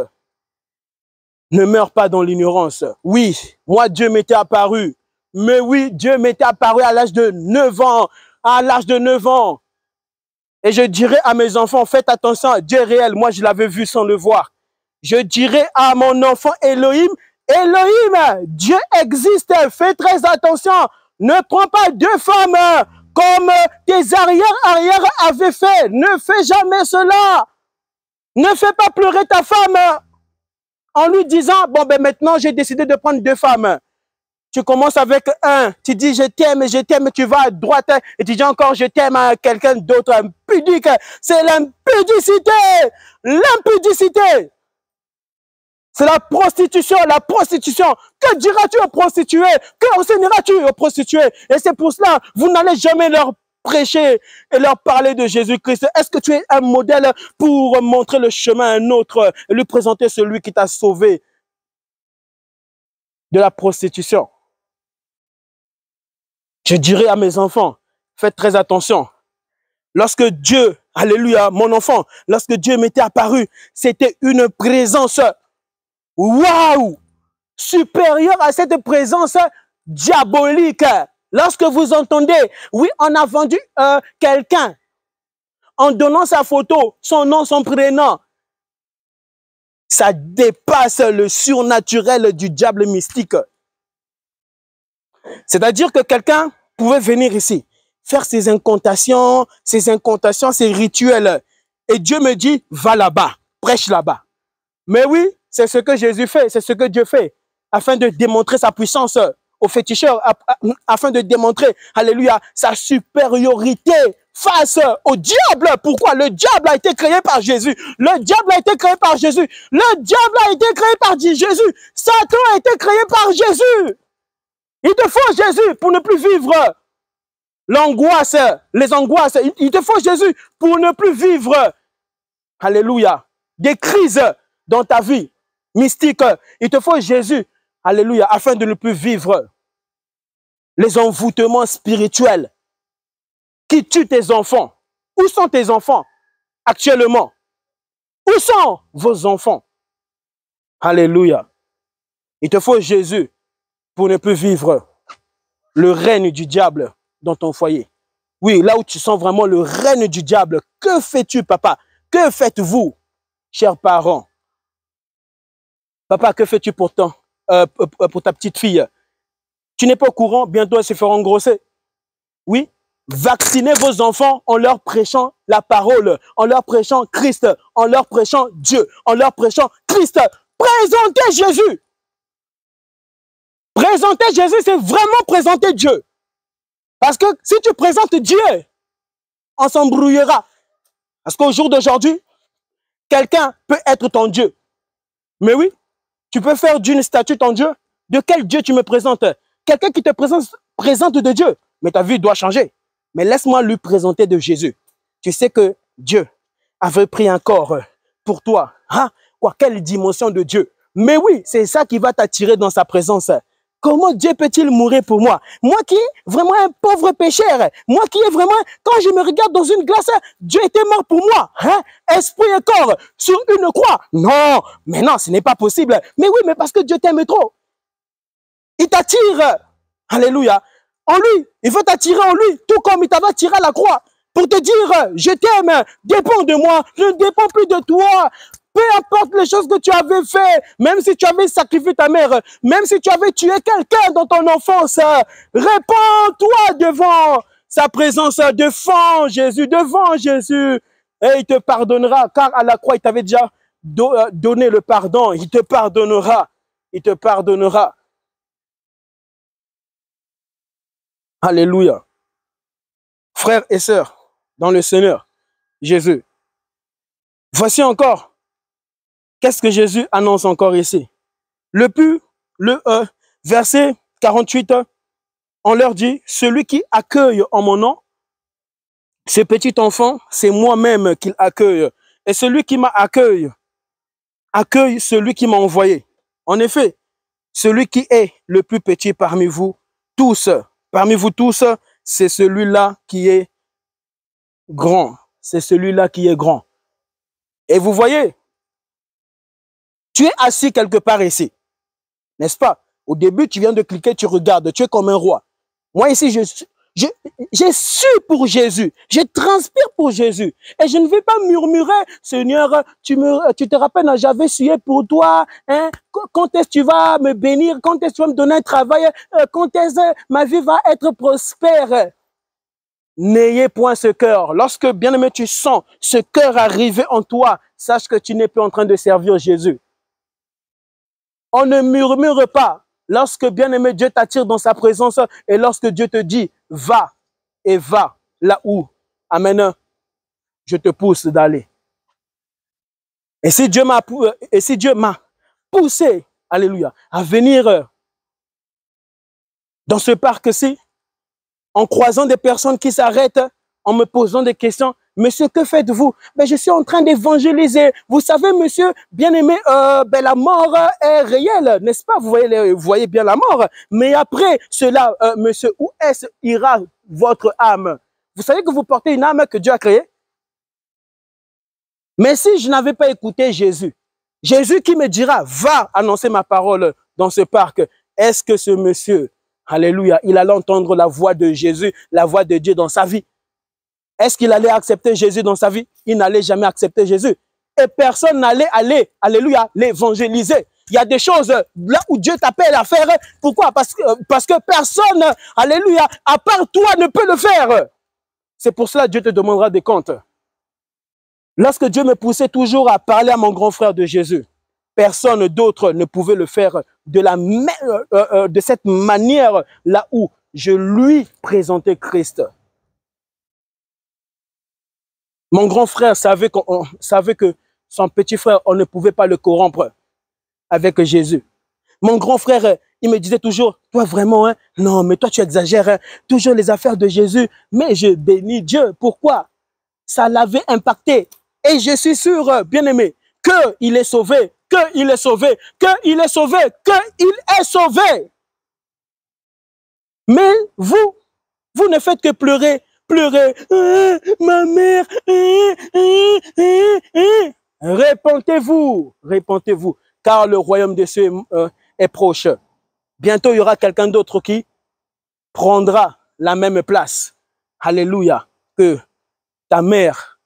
Ne meurs pas dans l'ignorance. Oui, moi, Dieu m'était apparu. Mais oui, Dieu m'était apparu à l'âge de 9 ans. À l'âge de 9 ans. Et je dirais à mes enfants, faites attention, Dieu est réel. Moi, je l'avais vu sans le voir. Je dirais à mon enfant Elohim, Elohim, Dieu existe. Fais très attention. Ne prends pas 2 femmes comme tes arrières avaient fait. Ne fais jamais cela. Ne fais pas pleurer ta femme en lui disant, bon, ben maintenant, j'ai décidé de prendre 2 femmes. Tu commences avec un, tu dis je t'aime, tu vas à droite et tu dis encore je t'aime à quelqu'un d'autre, impudique. C'est l'impudicité. L'impudicité. C'est la prostitution, la prostitution. Que diras-tu aux prostituées? Que enseigneras-tu aux prostituées? Et c'est pour cela, vous n'allez jamais leur prêcher et leur parler de Jésus-Christ. Est-ce que tu es un modèle pour montrer le chemin à un autre et lui présenter celui qui t'a sauvé de la prostitution? Je dirais à mes enfants, faites très attention. Lorsque Dieu, alléluia, mon enfant, lorsque Dieu m'était apparu, c'était une présence, waouh, supérieure à cette présence diabolique. Lorsque vous entendez, oui, on a vendu quelqu'un en donnant sa photo, son nom, son prénom, ça dépasse le surnaturel du diable mystique. C'est-à-dire que quelqu'un pouvait venir ici, faire ses incantations, ses rituels. Et Dieu me dit, va là-bas, prêche là-bas. Mais oui, c'est ce que Jésus fait, c'est ce que Dieu fait, afin de démontrer sa puissance aux féticheurs, afin de démontrer, alléluia, sa supériorité face au diable. Pourquoi? Le diable a été créé par Jésus. Le diable a été créé par Jésus. Le diable a été créé par Jésus. Satan a été créé par Jésus. Il te faut Jésus pour ne plus vivre l'angoisse, les angoisses. Il te faut Jésus pour ne plus vivre, alléluia, des crises dans ta vie mystique. Il te faut Jésus, alléluia, afin de ne plus vivre les envoûtements spirituels qui tuent tes enfants. Où sont tes enfants actuellement? Où sont vos enfants? Alléluia. Il te faut Jésus pour ne plus vivre le règne du diable dans ton foyer. Oui, là où tu sens vraiment le règne du diable, que fais-tu, papa? Que faites-vous, chers parents? Papa, que fais-tu pour ta petite fille? Tu n'es pas au courant, bientôt elle se fera engrosser. Oui, vaccinez vos enfants en leur prêchant la parole, en leur prêchant Christ, en leur prêchant Dieu, en leur prêchant Christ. Présentez Jésus. Présenter Jésus, c'est vraiment présenter Dieu. Parce que si tu présentes Dieu, on s'embrouillera. Parce qu'au jour d'aujourd'hui, quelqu'un peut être ton Dieu. Mais oui, tu peux faire d'une statue ton Dieu. De quel Dieu tu me présentes? Quelqu'un qui te présente de Dieu. Mais ta vie doit changer. Mais laisse-moi lui présenter de Jésus. Tu sais que Dieu avait pris un corps pour toi. Hein? Quoi, quelle dimension de Dieu? Mais oui, c'est ça qui va t'attirer dans sa présence. Comment Dieu peut-il mourir pour moi? Moi qui est vraiment un pauvre pécheur. Moi qui est vraiment, quand je me regarde dans une glace, Dieu était mort pour moi. Hein? Esprit et corps sur une croix. Non, mais non, ce n'est pas possible. Mais oui, mais parce que Dieu t'aime trop. Il t'attire. Alléluia. En lui. Il veut t'attirer en lui. Tout comme il t'avait attiré à la croix. Pour te dire, je t'aime. Dépends de moi. Je ne dépends plus de toi. Peu importe les choses que tu avais fait, même si tu avais sacrifié ta mère, même si tu avais tué quelqu'un dans ton enfance, répands-toi devant sa présence, devant Jésus, et il te pardonnera, car à la croix, il t'avait déjà donné le pardon, il te pardonnera, il te pardonnera. Alléluia. Frères et sœurs, dans le Seigneur, Jésus. Voici encore. Qu'est-ce que Jésus annonce encore ici? Le verset 48, on leur dit, celui qui accueille en mon nom, ce petit enfant, c'est moi-même qu'il accueille. Et celui qui m'a accueille celui qui m'a envoyé. En effet, celui qui est le plus petit parmi vous tous, c'est celui-là qui est grand. C'est celui-là qui est grand. Et vous voyez, tu es assis quelque part ici, n'est-ce pas? Au début, tu viens de cliquer, tu regardes, tu es comme un roi. Moi ici, j'ai su pour Jésus, je transpire pour Jésus. Et je ne vais pas murmurer, Seigneur, tu te rappelles, j'avais sué pour toi, hein? Quand est-ce que tu vas me bénir? Quand est-ce que tu vas me donner un travail? Quand est-ce que ma vie va être prospère? N'ayez point ce cœur. Lorsque, bien-aimé, tu sens ce cœur arriver en toi, sache que tu n'es plus en train de servir Jésus. On ne murmure pas lorsque, bien-aimé, Dieu t'attire dans sa présence et lorsque Dieu te dit, va et va là où, amen, je te pousse d'aller. Et si Dieu m'a poussé, alléluia, à venir dans ce parc-ci, en croisant des personnes qui s'arrêtent, en me posant des questions, monsieur, que faites-vous? Ben, je suis en train d'évangéliser. Vous savez, monsieur, bien-aimé, la mort est réelle, n'est-ce pas? Vous voyez bien la mort. Mais après cela, monsieur, où est-ce ira votre âme? Vous savez que vous portez une âme que Dieu a créée? Mais si je n'avais pas écouté Jésus, Jésus qui me dira, va annoncer ma parole dans ce parc, est-ce que ce monsieur, alléluia, il allait entendre la voix de Jésus, la voix de Dieu dans sa vie? Est-ce qu'il allait accepter Jésus dans sa vie? Il n'allait jamais accepter Jésus. Et personne n'allait aller, alléluia, l'évangéliser. Il y a des choses là où Dieu t'appelle à faire. Pourquoi? Parce que personne, alléluia, à part toi ne peut le faire. C'est pour cela que Dieu te demandera des comptes. Lorsque Dieu me poussait toujours à parler à mon grand frère de Jésus, personne d'autre ne pouvait le faire de cette manière là où je lui présentais Christ. Mon grand frère savait que son petit frère, on ne pouvait pas le corrompre avec Jésus. Mon grand frère, il me disait toujours, toi vraiment, hein, non, mais toi tu exagères, hein, toujours les affaires de Jésus. Mais je bénis Dieu. Pourquoi? Ça l'avait impacté. Et je suis sûr, bien aimé, qu'il est sauvé, qu'il est sauvé, qu'il est sauvé, qu'il est sauvé. Mais vous ne faites que pleurer, pleurer. Ma mère. Répentez-vous, répentez-vous, car le royaume des cieux est proche. Bientôt, il y aura quelqu'un d'autre qui prendra la même place. Alléluia, que ta mère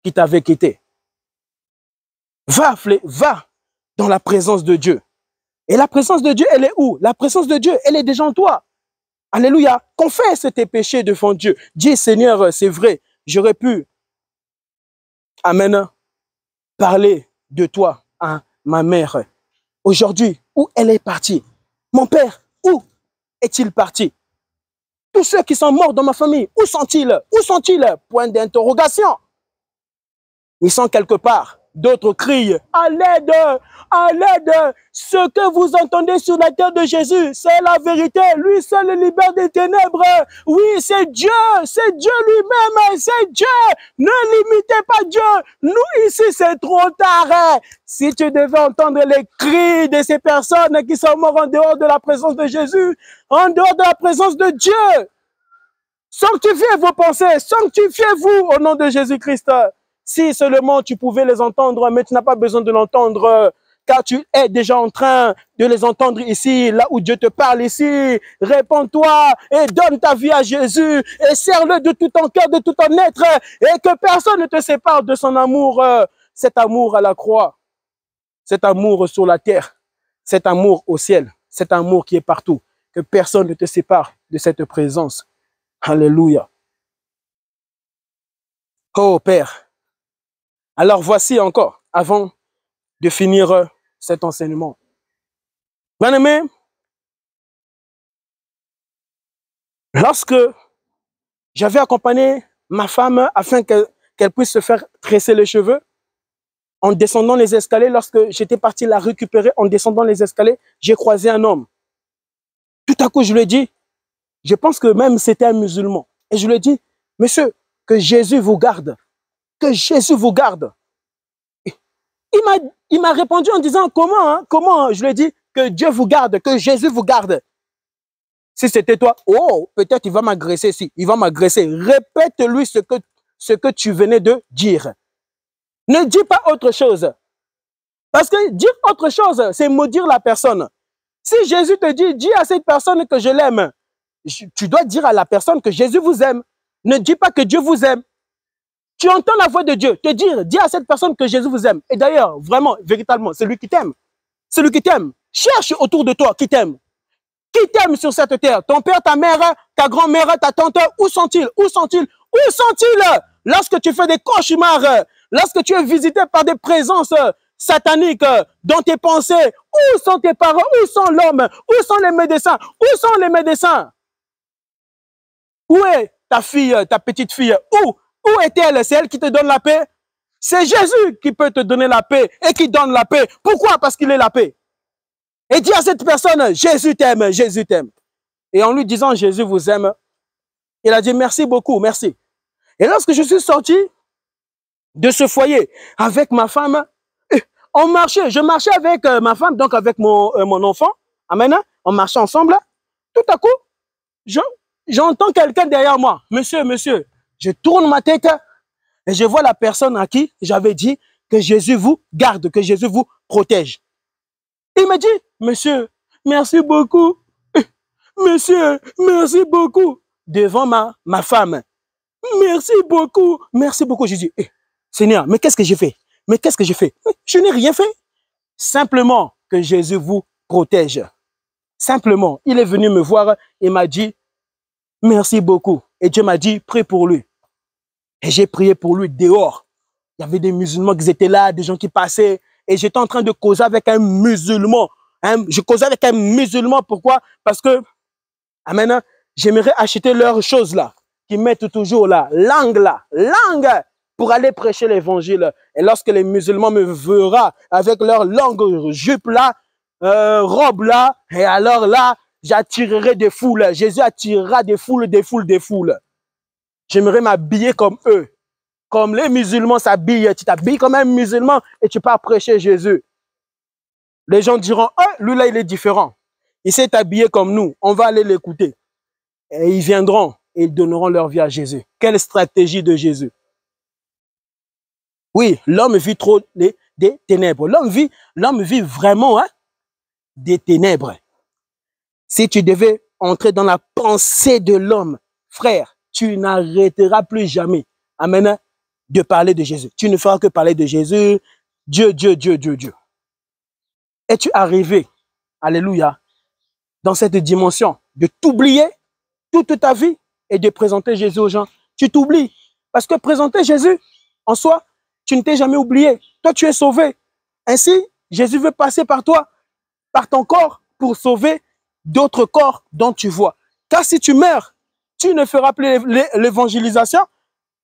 qui t'avait quitté. Va dans la présence de Dieu. Et la présence de Dieu, elle est où? La présence de Dieu, elle est déjà en toi. Alléluia. Confesse tes péchés devant Dieu. Dis, Seigneur, c'est vrai, j'aurais pu, amen, parler de toi à ma mère. Aujourd'hui, où elle est partie? Mon père, où est-il parti? Tous ceux qui sont morts dans ma famille, où sont-ils? Où sont-ils? Point d'interrogation. Ils sont quelque part. D'autres crient, à l'aide, à l'aide. Ce que vous entendez sur la terre de Jésus, c'est la vérité. Lui seul le libère des ténèbres. Oui, c'est Dieu lui-même, c'est Dieu. Ne limitez pas Dieu. Nous ici, c'est trop tard. Si tu devais entendre les cris de ces personnes qui sont mortes en dehors de la présence de Jésus, en dehors de la présence de Dieu, sanctifiez vos pensées, sanctifiez-vous au nom de Jésus-Christ. Si seulement tu pouvais les entendre, mais tu n'as pas besoin de l'entendre, car tu es déjà en train de les entendre ici, là où Dieu te parle ici. Réponds-toi et donne ta vie à Jésus et serre-le de tout ton cœur, de tout ton être, et que personne ne te sépare de son amour, cet amour à la croix, cet amour sur la terre, cet amour au ciel, cet amour qui est partout, que personne ne te sépare de cette présence. Alléluia. Oh Père, alors voici encore, avant de finir cet enseignement. Bien-aimé, lorsque j'avais accompagné ma femme afin qu'elle puisse se faire tresser les cheveux, en descendant les escaliers, lorsque j'étais parti la récupérer, en descendant les escaliers, j'ai croisé un homme. Tout à coup, je lui ai dit, je pense que même c'était un musulman. Et je lui ai dit, monsieur, que Jésus vous garde. Que Jésus vous garde. Il m'a répondu en disant, comment, hein? Comment? Je lui ai dit, que Dieu vous garde, que Jésus vous garde. Si c'était toi, oh, peut-être il va m'agresser ici, il va m'agresser. Répète-lui ce que tu venais de dire. Ne dis pas autre chose. Parce que dire autre chose, c'est maudire la personne. Si Jésus te dit, dis à cette personne que je l'aime, tu dois dire à la personne que Jésus vous aime. Ne dis pas que Dieu vous aime. Tu entends la voix de Dieu te dire, dis à cette personne que Jésus vous aime. Et d'ailleurs, vraiment, véritablement, c'est lui qui t'aime. C'est lui qui t'aime. Cherche autour de toi qui t'aime. Qui t'aime sur cette terre? Ton père, ta mère, ta grand-mère, ta tante, où sont-ils? Où sont-ils? Où sont-ils? Lorsque tu fais des cauchemars, lorsque tu es visité par des présences sataniques dans tes pensées, où sont tes parents? Où sont l'homme? Où sont les médecins? Où sont les médecins? Où est ta fille, ta petite fille? Où est-elle? C'est elle qui te donne la paix? C'est Jésus qui peut te donner la paix et qui donne la paix. Pourquoi? Parce qu'il est la paix. Et dis à cette personne, Jésus t'aime, Jésus t'aime. Et en lui disant, Jésus vous aime, il a dit, merci beaucoup, merci. Et lorsque je suis sorti de ce foyer avec ma femme, je marchais avec ma femme, donc avec mon enfant, amen, on marchait ensemble. Tout à coup, j'entends quelqu'un derrière moi. Monsieur, monsieur, je tourne ma tête et je vois la personne à qui j'avais dit que Jésus vous garde, que Jésus vous protège. Il me dit, monsieur, merci beaucoup. Monsieur, merci beaucoup. Devant ma femme. Merci beaucoup. Merci beaucoup. Je dis, Seigneur, mais qu'est-ce que j'ai fait? Mais qu'est-ce que j'ai fait? Je n'ai rien fait. Simplement que Jésus vous protège. Simplement, il est venu me voir et m'a dit, merci beaucoup. Et Dieu m'a dit, prie pour lui. Et j'ai prié pour lui dehors. Il y avait des musulmans qui étaient là, des gens qui passaient. Et j'étais en train de causer avec un musulman. Je causais avec un musulman. Pourquoi? Parce que, amen, j'aimerais acheter leurs choses là, qui mettent toujours la langue là, langue, pour aller prêcher l'évangile. Et lorsque les musulmans me verront avec leur langue jupe là, robe là, et alors là, j'attirerai des foules. Jésus attirera des foules, des foules, des foules. J'aimerais m'habiller comme eux. comme les musulmans s'habillent, tu t'habilles comme un musulman et tu pars prêcher Jésus. Les gens diront, ah, lui là, il est différent. Il s'est habillé comme nous, on va aller l'écouter. Et ils viendront et ils donneront leur vie à Jésus. Quelle stratégie de Jésus? Oui, l'homme vit trop des ténèbres. L'homme vit vraiment des ténèbres. Si tu devais entrer dans la pensée de l'homme, frère, tu n'arrêteras plus jamais, amen, de parler de Jésus. Tu ne feras que parler de Jésus. Dieu, Dieu, Dieu, Dieu, Dieu. Es-tu arrivé, alléluia, dans cette dimension de t'oublier toute ta vie et de présenter Jésus aux gens? Tu t'oublies. Parce que présenter Jésus, en soi, tu ne t'es jamais oublié. Toi, tu es sauvé. Ainsi, Jésus veut passer par toi, par ton corps, pour sauver d'autres corps dont tu vois. Car si tu meurs, tu ne feras plus l'évangélisation.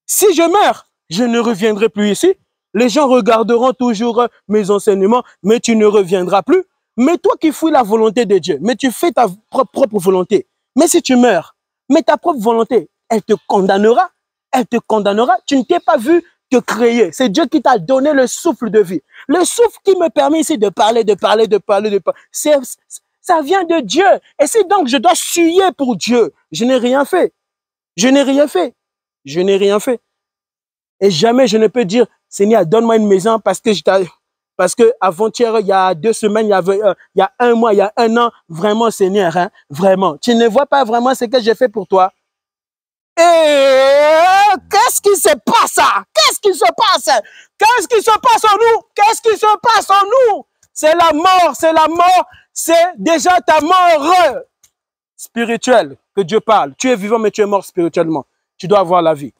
Si je meurs, je ne reviendrai plus ici. Les gens regarderont toujours mes enseignements, mais tu ne reviendras plus. Mais toi qui fouilles la volonté de Dieu, mais tu fais ta propre volonté. Mais si tu meurs, mais ta propre volonté, elle te condamnera. Elle te condamnera. Tu ne t'es pas vu te créer. C'est Dieu qui t'a donné le souffle de vie. Le souffle qui me permet ici de parler. Ça vient de Dieu. Et si donc je dois suer pour Dieu, je n'ai rien fait. Je n'ai rien fait. Je n'ai rien fait. Et jamais je ne peux dire, Seigneur, donne-moi une maison parce que avant-hier, il y a 2 semaines, il y a 1 mois, il y a 1 an, vraiment, Seigneur, hein, vraiment. Tu ne vois pas vraiment ce que j'ai fait pour toi. Et qu'est-ce qui se passe? Qu'est-ce qui se passe? Qu'est-ce qui se passe en nous? Qu'est-ce qui se passe en nous? C'est la mort, c'est la mort. C'est déjà ta mort spirituelle que Dieu parle. Tu es vivant, mais tu es mort spirituellement. Tu dois avoir la vie.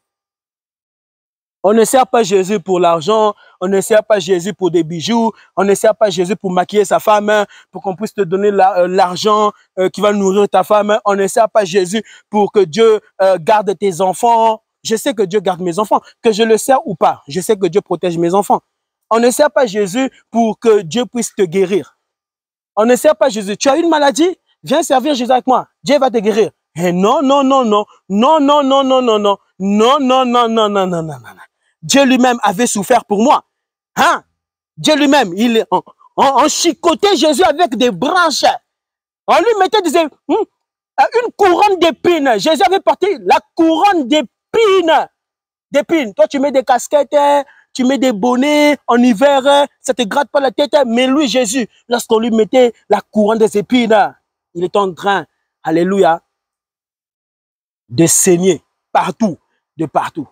On ne sert pas Jésus pour l'argent, on ne sert pas Jésus pour des bijoux, on ne sert pas Jésus pour maquiller sa femme, pour qu'on puisse te donner l'argent qui va nourrir ta femme. On ne sert pas Jésus pour que Dieu garde tes enfants. Je sais que Dieu garde mes enfants, que je le sers ou pas. Je sais que Dieu protège mes enfants. On ne sert pas Jésus pour que Dieu puisse te guérir. On ne sert pas Jésus. Tu as une maladie? Viens servir Jésus avec moi. Dieu va te guérir. Et non, non, non, non, non, non, non, non, non, non, non, non, non, non, non, non, non, non. Dieu lui-même avait souffert pour moi. Hein? Dieu lui-même, il chicotait Jésus avec des branches. On lui mettait une couronne d'épines. Jésus avait porté la couronne d'épines. Toi, tu mets des casquettes, tu mets des bonnets en hiver, ça te gratte pas la tête. Mais lui, Jésus, lorsqu'on lui mettait la couronne des épines, il est en train, alléluia, de saigner partout, de partout.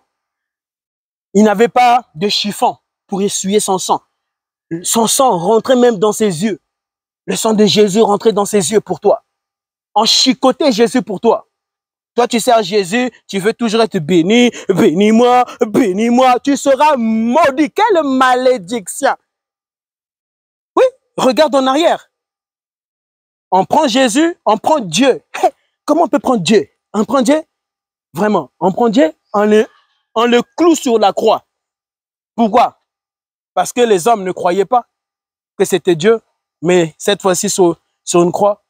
Il n'avait pas de chiffon pour essuyer son sang. Son sang rentrait même dans ses yeux. Le sang de Jésus rentrait dans ses yeux pour toi. On chicotait Jésus pour toi. Toi, tu sers Jésus, tu veux toujours être béni. Bénis-moi, bénis-moi. Tu seras maudit. Quelle malédiction. Oui, regarde en arrière. On prend Jésus, on prend Dieu. Hey, comment on peut prendre Dieu? On prend Dieu? Vraiment, on prend Dieu, on le cloue sur la croix. Pourquoi? Parce que les hommes ne croyaient pas que c'était Dieu. Mais cette fois-ci, sur une croix,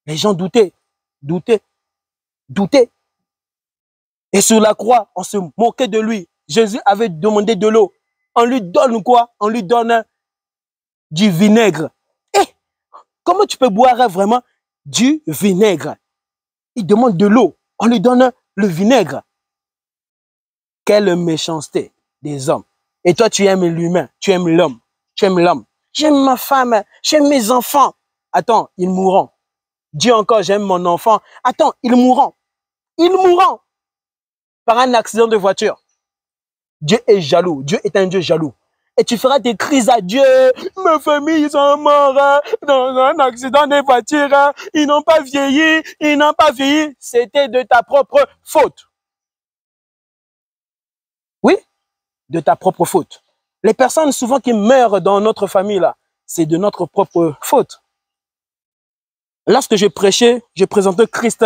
les gens doutaient. Et sur la croix, on se moquait de lui. Jésus avait demandé de l'eau. On lui donne quoi? On lui donne du vinaigre. Eh, comment tu peux boire vraiment du vinaigre? Il demande de l'eau. On lui donne le vinaigre. Quelle méchanceté des hommes. Et toi, tu aimes l'humain, tu aimes l'homme, tu aimes l'homme. J'aime ma femme, j'aime mes enfants. Attends, ils mourront. Dis encore, j'aime mon enfant. Attends, ils mourront. Ils mourront par un accident de voiture. Dieu est jaloux. Dieu est un Dieu jaloux. Et tu feras des cris à Dieu. Mes familles sont morts dans un accident de voiture. Ils n'ont pas vieilli. Ils n'ont pas vieilli. C'était de ta propre faute. Oui, de ta propre faute. Les personnes souvent qui meurent dans notre famille, là, c'est de notre propre faute. Lorsque je prêchais, je présentais Christ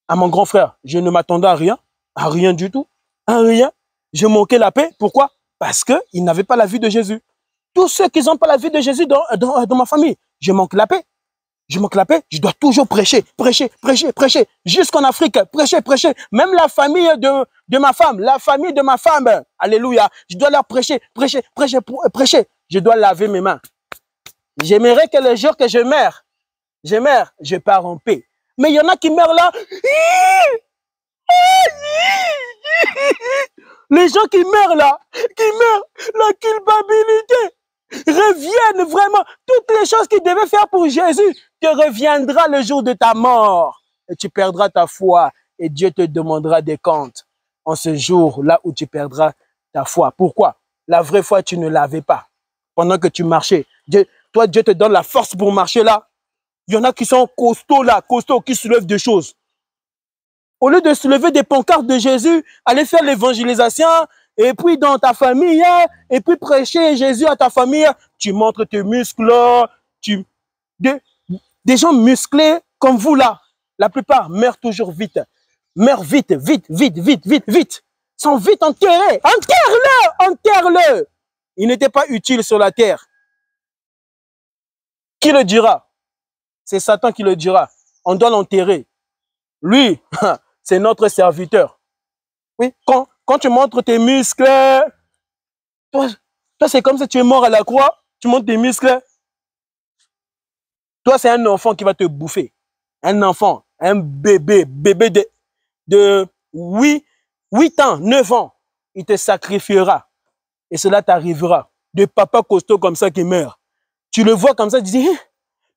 à mon grand frère. Je ne m'attendais à rien du tout, à rien. Je manquais la paix. Pourquoi? Parce qu'ils n'avaient pas la vie de Jésus. Tous ceux qui n'ont pas la vie de Jésus dans ma famille, je manque la paix. je me clapais, je dois toujours prêcher, prêcher, prêcher, prêcher. Jusqu'en Afrique, prêcher, prêcher. Même la famille de ma femme, alléluia, je dois leur prêcher, prêcher, prêcher, prêcher. Je dois laver mes mains. J'aimerais que le jour que je meurs, je pars en paix. Mais il y en a qui meurent là. Les gens qui meurent là, la culpabilité, reviennent vraiment. Toutes les choses qu'ils devaient faire pour Jésus te reviendra le jour de ta mort. Et tu perdras ta foi et Dieu te demandera des comptes en ce jour-là où tu perdras ta foi. Pourquoi? La vraie foi, tu ne l'avais pas. Pendant que tu marchais, Dieu te donne la force pour marcher là. Il y en a qui sont costauds là, costauds, qui soulèvent des choses. Au lieu de soulever des pancartes de Jésus, aller faire l'évangélisation, et puis dans ta famille, et puis prêcher Jésus à ta famille, tu montres tes muscles, des gens musclés comme vous là, la plupart meurent toujours vite. Meurent vite, vite, vite, vite, vite, vite. Sont vite enterrés. Enterre-le, enterre-le. Il n'était pas utile sur la terre. Qui le dira? C'est Satan qui le dira. On doit l'enterrer. Lui, c'est notre serviteur. Oui, quand tu montres tes muscles, toi c'est comme si tu es mort à la croix, tu montres tes muscles. Toi, c'est un enfant qui va te bouffer. Un enfant, un bébé de 8 ans, 9 ans, il te sacrifiera. Et cela t'arrivera. Des papas costauds comme ça qui meurent. Tu le vois comme ça, tu dis,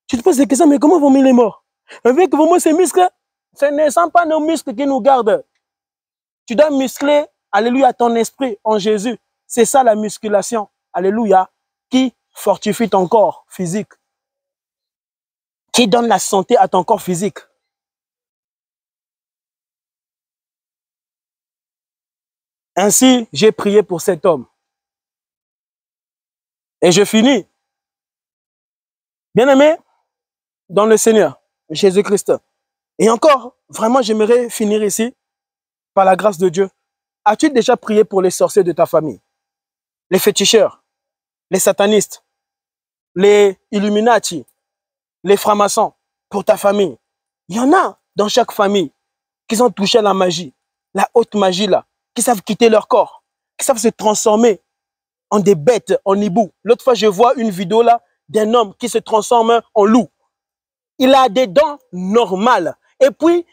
tu te poses des questions, mais comment vont il est mort? Avec vraiment ces muscles, ce ne sont pas nos muscles qui nous gardent. Tu dois muscler, alléluia, ton esprit en Jésus. C'est ça la musculation, alléluia, qui fortifie ton corps physique. Qui donne la santé à ton corps physique. Ainsi, j'ai prié pour cet homme. Et je finis. Bien-aimé, dans le Seigneur, Jésus-Christ. Et encore, vraiment, j'aimerais finir ici, par la grâce de Dieu. As-tu déjà prié pour les sorciers de ta famille? Les féticheurs, les satanistes, les Illuminati, les francs-maçons, pour ta famille. Il y en a dans chaque famille qui ont touché à la magie, la haute magie là, qui savent quitter leur corps, qui savent se transformer en des bêtes, en hibou. L'autre fois, je vois une vidéo là d'un homme qui se transforme en loup. Il a des dents normales. Et puis,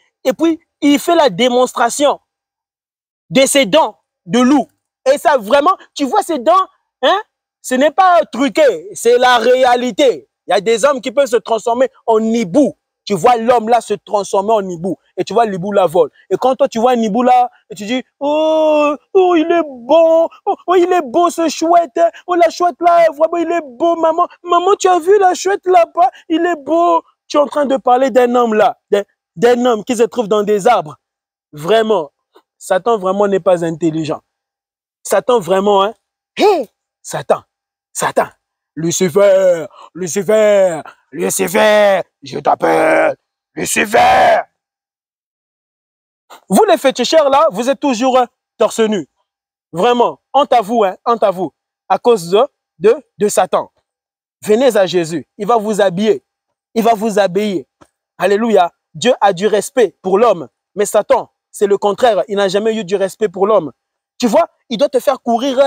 il fait la démonstration de ses dents de loup. Et ça, vraiment, tu vois ces dents, hein, ce n'est pas truqué, c'est la réalité. Il y a des hommes qui peuvent se transformer en hibou. Tu vois l'homme là se transformer en hibou. Et tu vois l'hibou là vole. Et quand toi, tu vois un hibou là, et tu dis, oh, il est bon. Oh, il est beau ce chouette. Oh, la chouette là, vraiment, il est beau, maman. Maman, tu as vu la chouette là-bas? Il est beau. Tu es en train de parler d'un homme là, d'un homme qui se trouve dans des arbres. Vraiment, Satan vraiment n'est pas intelligent. Satan vraiment, hein? Hé, Satan, Lucifer, Lucifer, Lucifer, je t'appelle, Lucifer. Vous les féticheurs là, vous êtes toujours torse nu. Vraiment, honte à vous, hein, honte à vous, à cause de Satan. Venez à Jésus, il va vous habiller, il va vous habiller. Alléluia. Dieu a du respect pour l'homme, mais Satan, c'est le contraire, il n'a jamais eu du respect pour l'homme. Tu vois, il doit te faire courir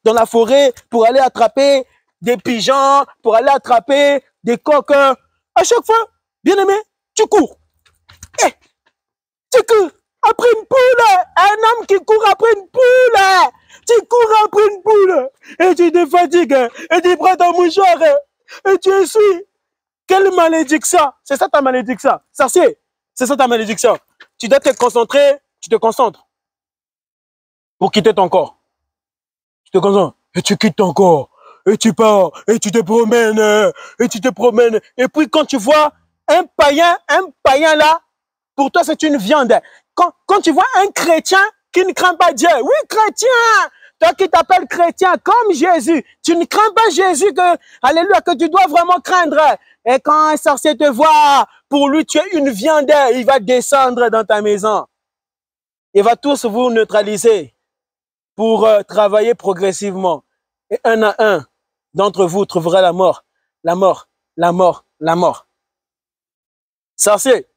dans la forêt pour aller attraper des pigeons, pour aller attraper des coqs. À chaque fois, bien-aimé, tu cours. Eh, tu cours après une poule. Un homme qui court après une poule. Tu cours après une poule. Et tu te fatigues. Et tu prends ton mouchoir. Et tu essuies. Quelle malédiction. C'est ça ta malédiction. Sorcier, c'est ça ta malédiction. Tu dois te concentrer. Tu te concentres pour quitter ton corps. Tu te concentres. Et tu quittes ton corps. Et tu pars. Et tu te promènes. Et tu te promènes. Et puis quand tu vois un païen là, pour toi c'est une viande. Quand tu vois un chrétien qui ne craint pas Dieu. Oui, chrétien. Toi qui t'appelles chrétien comme Jésus. Tu ne crains pas Jésus alléluia, que tu dois vraiment craindre. Et quand un sorcier te voit, pour lui tu es une viande. Il va descendre dans ta maison. Il va tous vous neutraliser pour travailler progressivement. Et un à un d'entre vous trouvera la mort, la mort, la mort, la mort. Sorcier.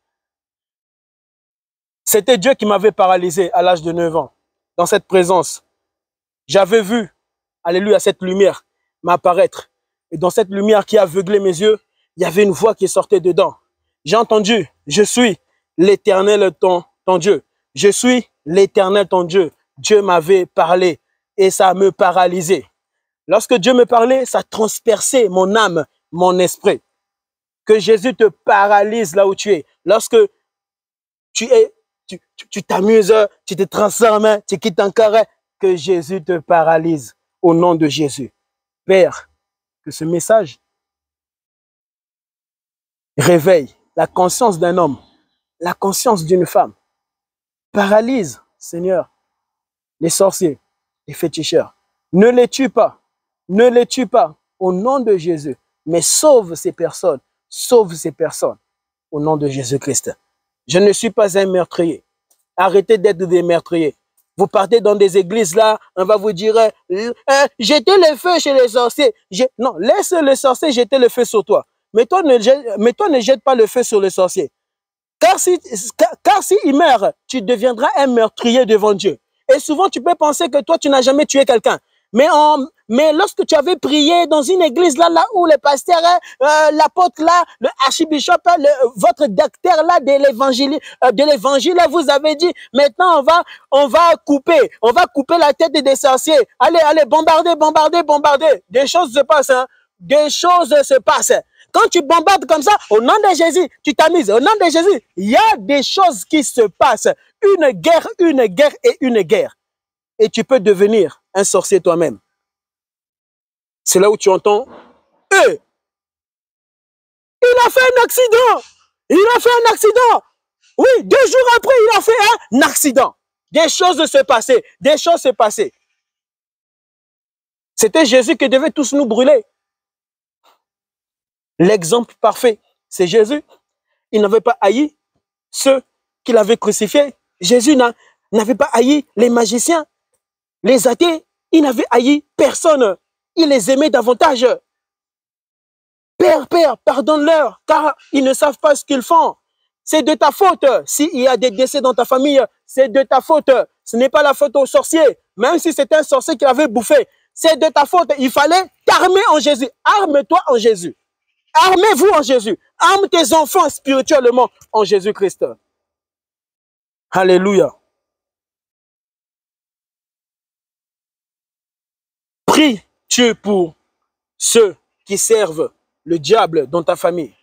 C'était Dieu qui m'avait paralysé à l'âge de 9 ans. Dans cette présence, j'avais vu, alléluia, cette lumière m'apparaître. Et dans cette lumière qui aveuglait mes yeux, il y avait une voix qui sortait dedans. J'ai entendu, je suis l'Éternel ton Dieu. Je suis l'Éternel ton Dieu. Dieu m'avait parlé et ça me paralysait. Lorsque Dieu me parlait, ça transperçait mon âme, mon esprit. Que Jésus te paralyse là où tu es. Lorsque tu t'amuses, tu te transformes, tu quittes ton corps, que Jésus te paralyse au nom de Jésus. Père, que ce message réveille la conscience d'un homme, la conscience d'une femme. Paralyse, Seigneur, les sorciers, les féticheurs. Ne les tue pas. Ne les tue pas au nom de Jésus. Mais sauve ces personnes. Sauve ces personnes au nom de Jésus-Christ. Je ne suis pas un meurtrier. Arrêtez d'être des meurtriers. Vous partez dans des églises là, on va vous dire jetez le feu chez les sorciers. Non, laisse les sorciers jeter le feu sur toi. Mais toi, ne jette pas le feu sur les sorciers. Car si il meurt, tu deviendras un meurtrier devant Dieu. Et souvent, tu peux penser que toi, tu n'as jamais tué quelqu'un. Mais lorsque tu avais prié dans une église là où le pasteur, l'apôtre là, le archibishop, votre docteur là de l'évangile, vous avez dit, maintenant on va couper la tête des sorciers. Allez, bombarder. Des choses se passent, hein. Des choses se passent. Quand tu bombardes comme ça, au nom de Jésus, tu t'amuses. Au nom de Jésus, il y a des choses qui se passent. Une guerre et une guerre. Et tu peux devenir un sorcier toi-même. C'est là où tu entends, il a fait un accident. Oui, 2 jours après, il a fait un accident. Des choses se passaient. C'était Jésus qui devait tous nous brûler. L'exemple parfait, c'est Jésus. Il n'avait pas haï ceux qu'il avait crucifiés. Jésus n'avait pas haï les magiciens, les athées. Il n'avait haï personne. Il les aimait davantage. Père, pardonne-leur, car ils ne savent pas ce qu'ils font. C'est de ta faute. S'il y a des décès dans ta famille, c'est de ta faute. Ce n'est pas la faute au sorcier. Même si c'était un sorcier qui l'avait bouffé, c'est de ta faute. Il fallait t'armer en Jésus. Arme-toi en Jésus. Armez-vous en Jésus. Arme tes enfants spirituellement en Jésus-Christ. Alléluia. Prie-tu pour ceux qui servent le diable dans ta famille?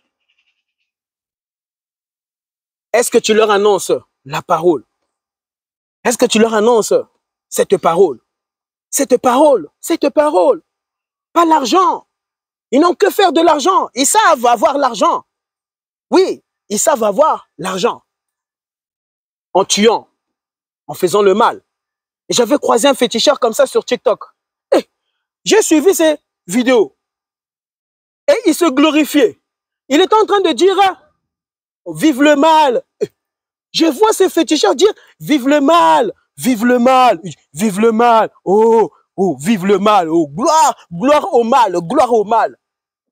Est-ce que tu leur annonces la parole? Est-ce que tu leur annonces cette parole? Cette parole. Pas l'argent. Ils n'ont que faire de l'argent. Ils savent avoir l'argent. Oui, ils savent avoir l'argent. En tuant, en faisant le mal. Et j'avais croisé un féticheur comme ça sur TikTok. Et j'ai suivi ses vidéos. Et il se glorifiait. Il était en train de dire, vive le mal. Je vois ces féticheurs dire, vive le mal, vive le mal, vive le mal. Oh, vive le mal. Oh, gloire au mal, gloire au mal.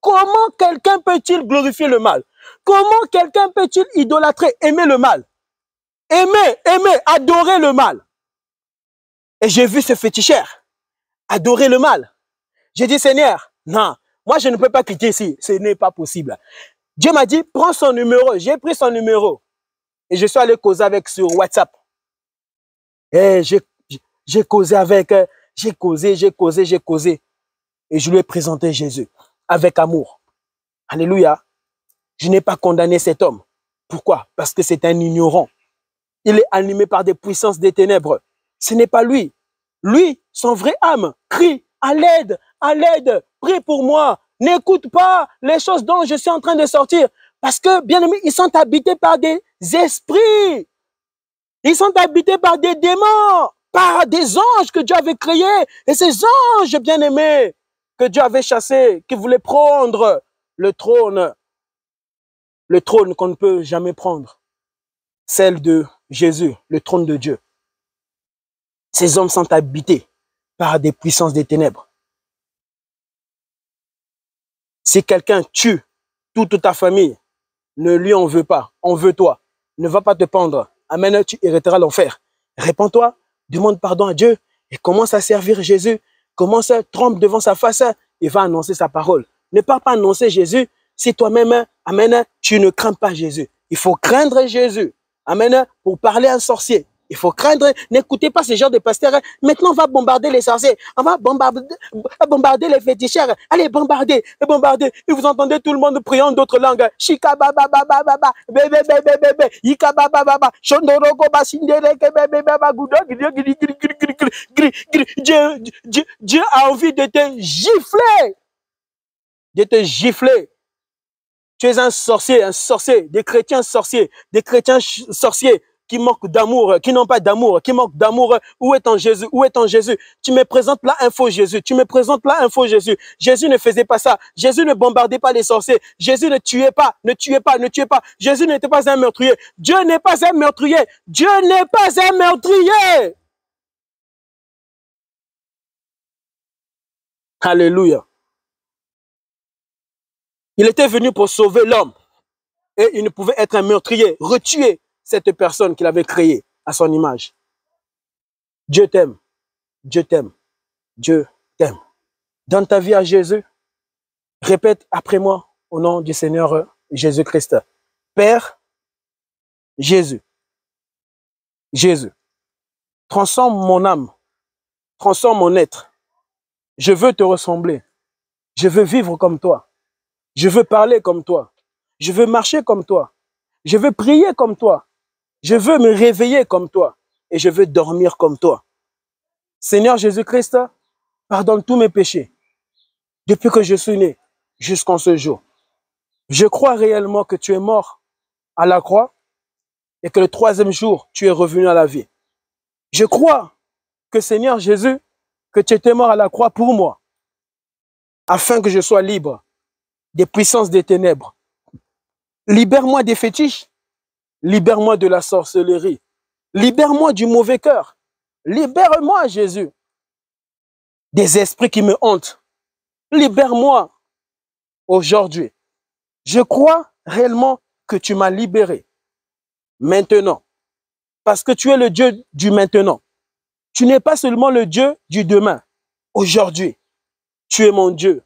Comment quelqu'un peut-il glorifier le mal? Comment quelqu'un peut-il idolâtrer, aimer le mal? Aimer, adorer le mal. Et j'ai vu ce féticheur adorer le mal. J'ai dit, Seigneur, non, moi je ne peux pas quitter ici. Ce n'est pas possible. Dieu m'a dit, prends son numéro. J'ai pris son numéro. Et je suis allé causer avec sur WhatsApp. Et j'ai causé avec, j'ai causé. Et je lui ai présenté Jésus avec amour. Alléluia. Je n'ai pas condamné cet homme. Pourquoi? Parce que c'est un ignorant. Il est animé par des puissances des ténèbres. Ce n'est pas lui. Lui, son vrai âme, crie à l'aide, prie pour moi. N'écoute pas les choses dont je suis en train de sortir. Parce que, bien aimés, ils sont habités par des esprits. Ils sont habités par des démons, par des anges que Dieu avait créés. Et ces anges, bien aimés, que Dieu avait chassés, qui voulaient prendre le trône qu'on ne peut jamais prendre. Celle de Jésus, le trône de Dieu. Ces hommes sont habités par des puissances des ténèbres. Si quelqu'un tue toute ta famille, Ne lui en veux pas, en veux-toi. Ne va pas te pendre. Amen, tu hériteras l'enfer. Répands-toi, demande pardon à Dieu et commence à servir Jésus. Commence à tremper devant sa face et va annoncer sa parole. Ne pars pas annoncer Jésus si toi-même, amen, tu ne crains pas Jésus. Il faut craindre Jésus. Amen, pour parler à un sorcier. Il faut craindre, n'écoutez pas ce genre de pasteurs. Maintenant, on va bombarder les sorciers. On va bombarder les féticheurs. Allez, bombarder, bombarder. Et vous entendez tout le monde priant d'autres langues. Shika baba baba baba, bébé bébé bébé, yika baba baba, shondoroko basindere ke bébé baba gudo, Dieu a envie de te gifler. De te gifler. Tu es un sorcier, des chrétiens sorciers qui manquent d'amour, qui n'ont pas d'amour, qui manquent d'amour. Où est ton Jésus? Où est ton Jésus? Tu me présentes là un faux Jésus. Tu me présentes là un faux Jésus. Jésus ne faisait pas ça. Jésus ne bombardait pas les sorciers. Jésus ne tuait pas, ne tuait pas, ne tuait pas. Jésus n'était pas un meurtrier. Dieu n'est pas un meurtrier. Dieu n'est pas un meurtrier. Alléluia. Il était venu pour sauver l'homme. Et il ne pouvait être un meurtrier, retuer cette personne qu'il avait créée à son image. Dieu t'aime. Dieu t'aime. Dieu t'aime. Donne ta vie à Jésus. Répète après moi au nom du Seigneur Jésus-Christ. Père, Jésus. Jésus. Transforme mon âme. Transforme mon être. Je veux te ressembler. Je veux vivre comme toi. Je veux parler comme toi. Je veux marcher comme toi. Je veux prier comme toi. Je veux me réveiller comme toi. Et je veux dormir comme toi. Seigneur Jésus-Christ, pardonne tous mes péchés. Depuis que je suis né jusqu'en ce jour. Je crois réellement que tu es mort à la croix et que le troisième jour, tu es revenu à la vie. Je crois que Seigneur Jésus, que tu étais mort à la croix pour moi, afin que je sois libre des puissances des ténèbres. Libère-moi des fétiches, libère-moi de la sorcellerie, libère-moi du mauvais cœur, libère-moi, Jésus, des esprits qui me hantent. Libère-moi aujourd'hui. Je crois réellement que tu m'as libéré maintenant, parce que tu es le Dieu du maintenant. Tu n'es pas seulement le Dieu du demain. Aujourd'hui, tu es mon Dieu.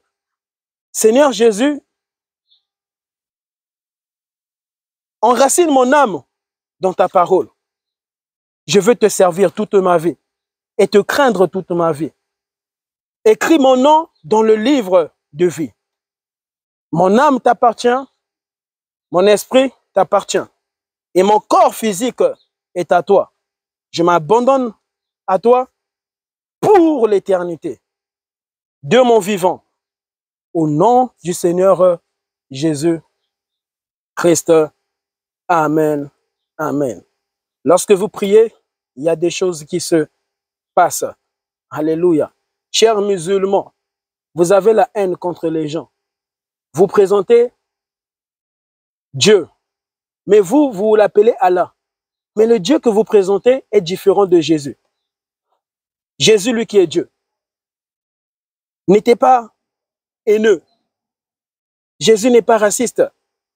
Seigneur Jésus, enracine mon âme dans ta parole. Je veux te servir toute ma vie et te craindre toute ma vie. Écris mon nom dans le livre de vie. Mon âme t'appartient, mon esprit t'appartient et mon corps physique est à toi. Je m'abandonne à toi pour l'éternité de mon vivant. Au nom du Seigneur Jésus-Christ. Amen. Amen. Lorsque vous priez, il y a des choses qui se passent. Alléluia. Chers musulmans, vous avez la haine contre les gens. Vous présentez Dieu, mais vous l'appelez Allah. Mais le Dieu que vous présentez est différent de Jésus. Jésus, lui qui est Dieu, n'était pas haineux. Jésus n'est pas raciste,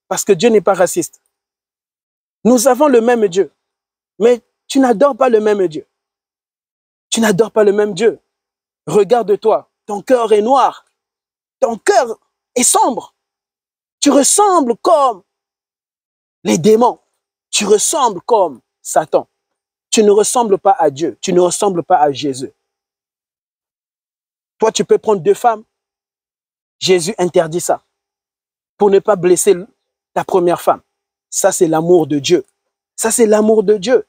parce que Dieu n'est pas raciste. Nous avons le même Dieu, mais tu n'adores pas le même Dieu. Tu n'adores pas le même Dieu. Regarde-toi, ton cœur est noir, ton cœur est sombre. Tu ressembles comme les démons, tu ressembles comme Satan. Tu ne ressembles pas à Dieu, tu ne ressembles pas à Jésus. Toi, tu peux prendre 2 femmes. Jésus interdit ça pour ne pas blesser ta première femme. Ça, c'est l'amour de Dieu. Ça, c'est l'amour de Dieu.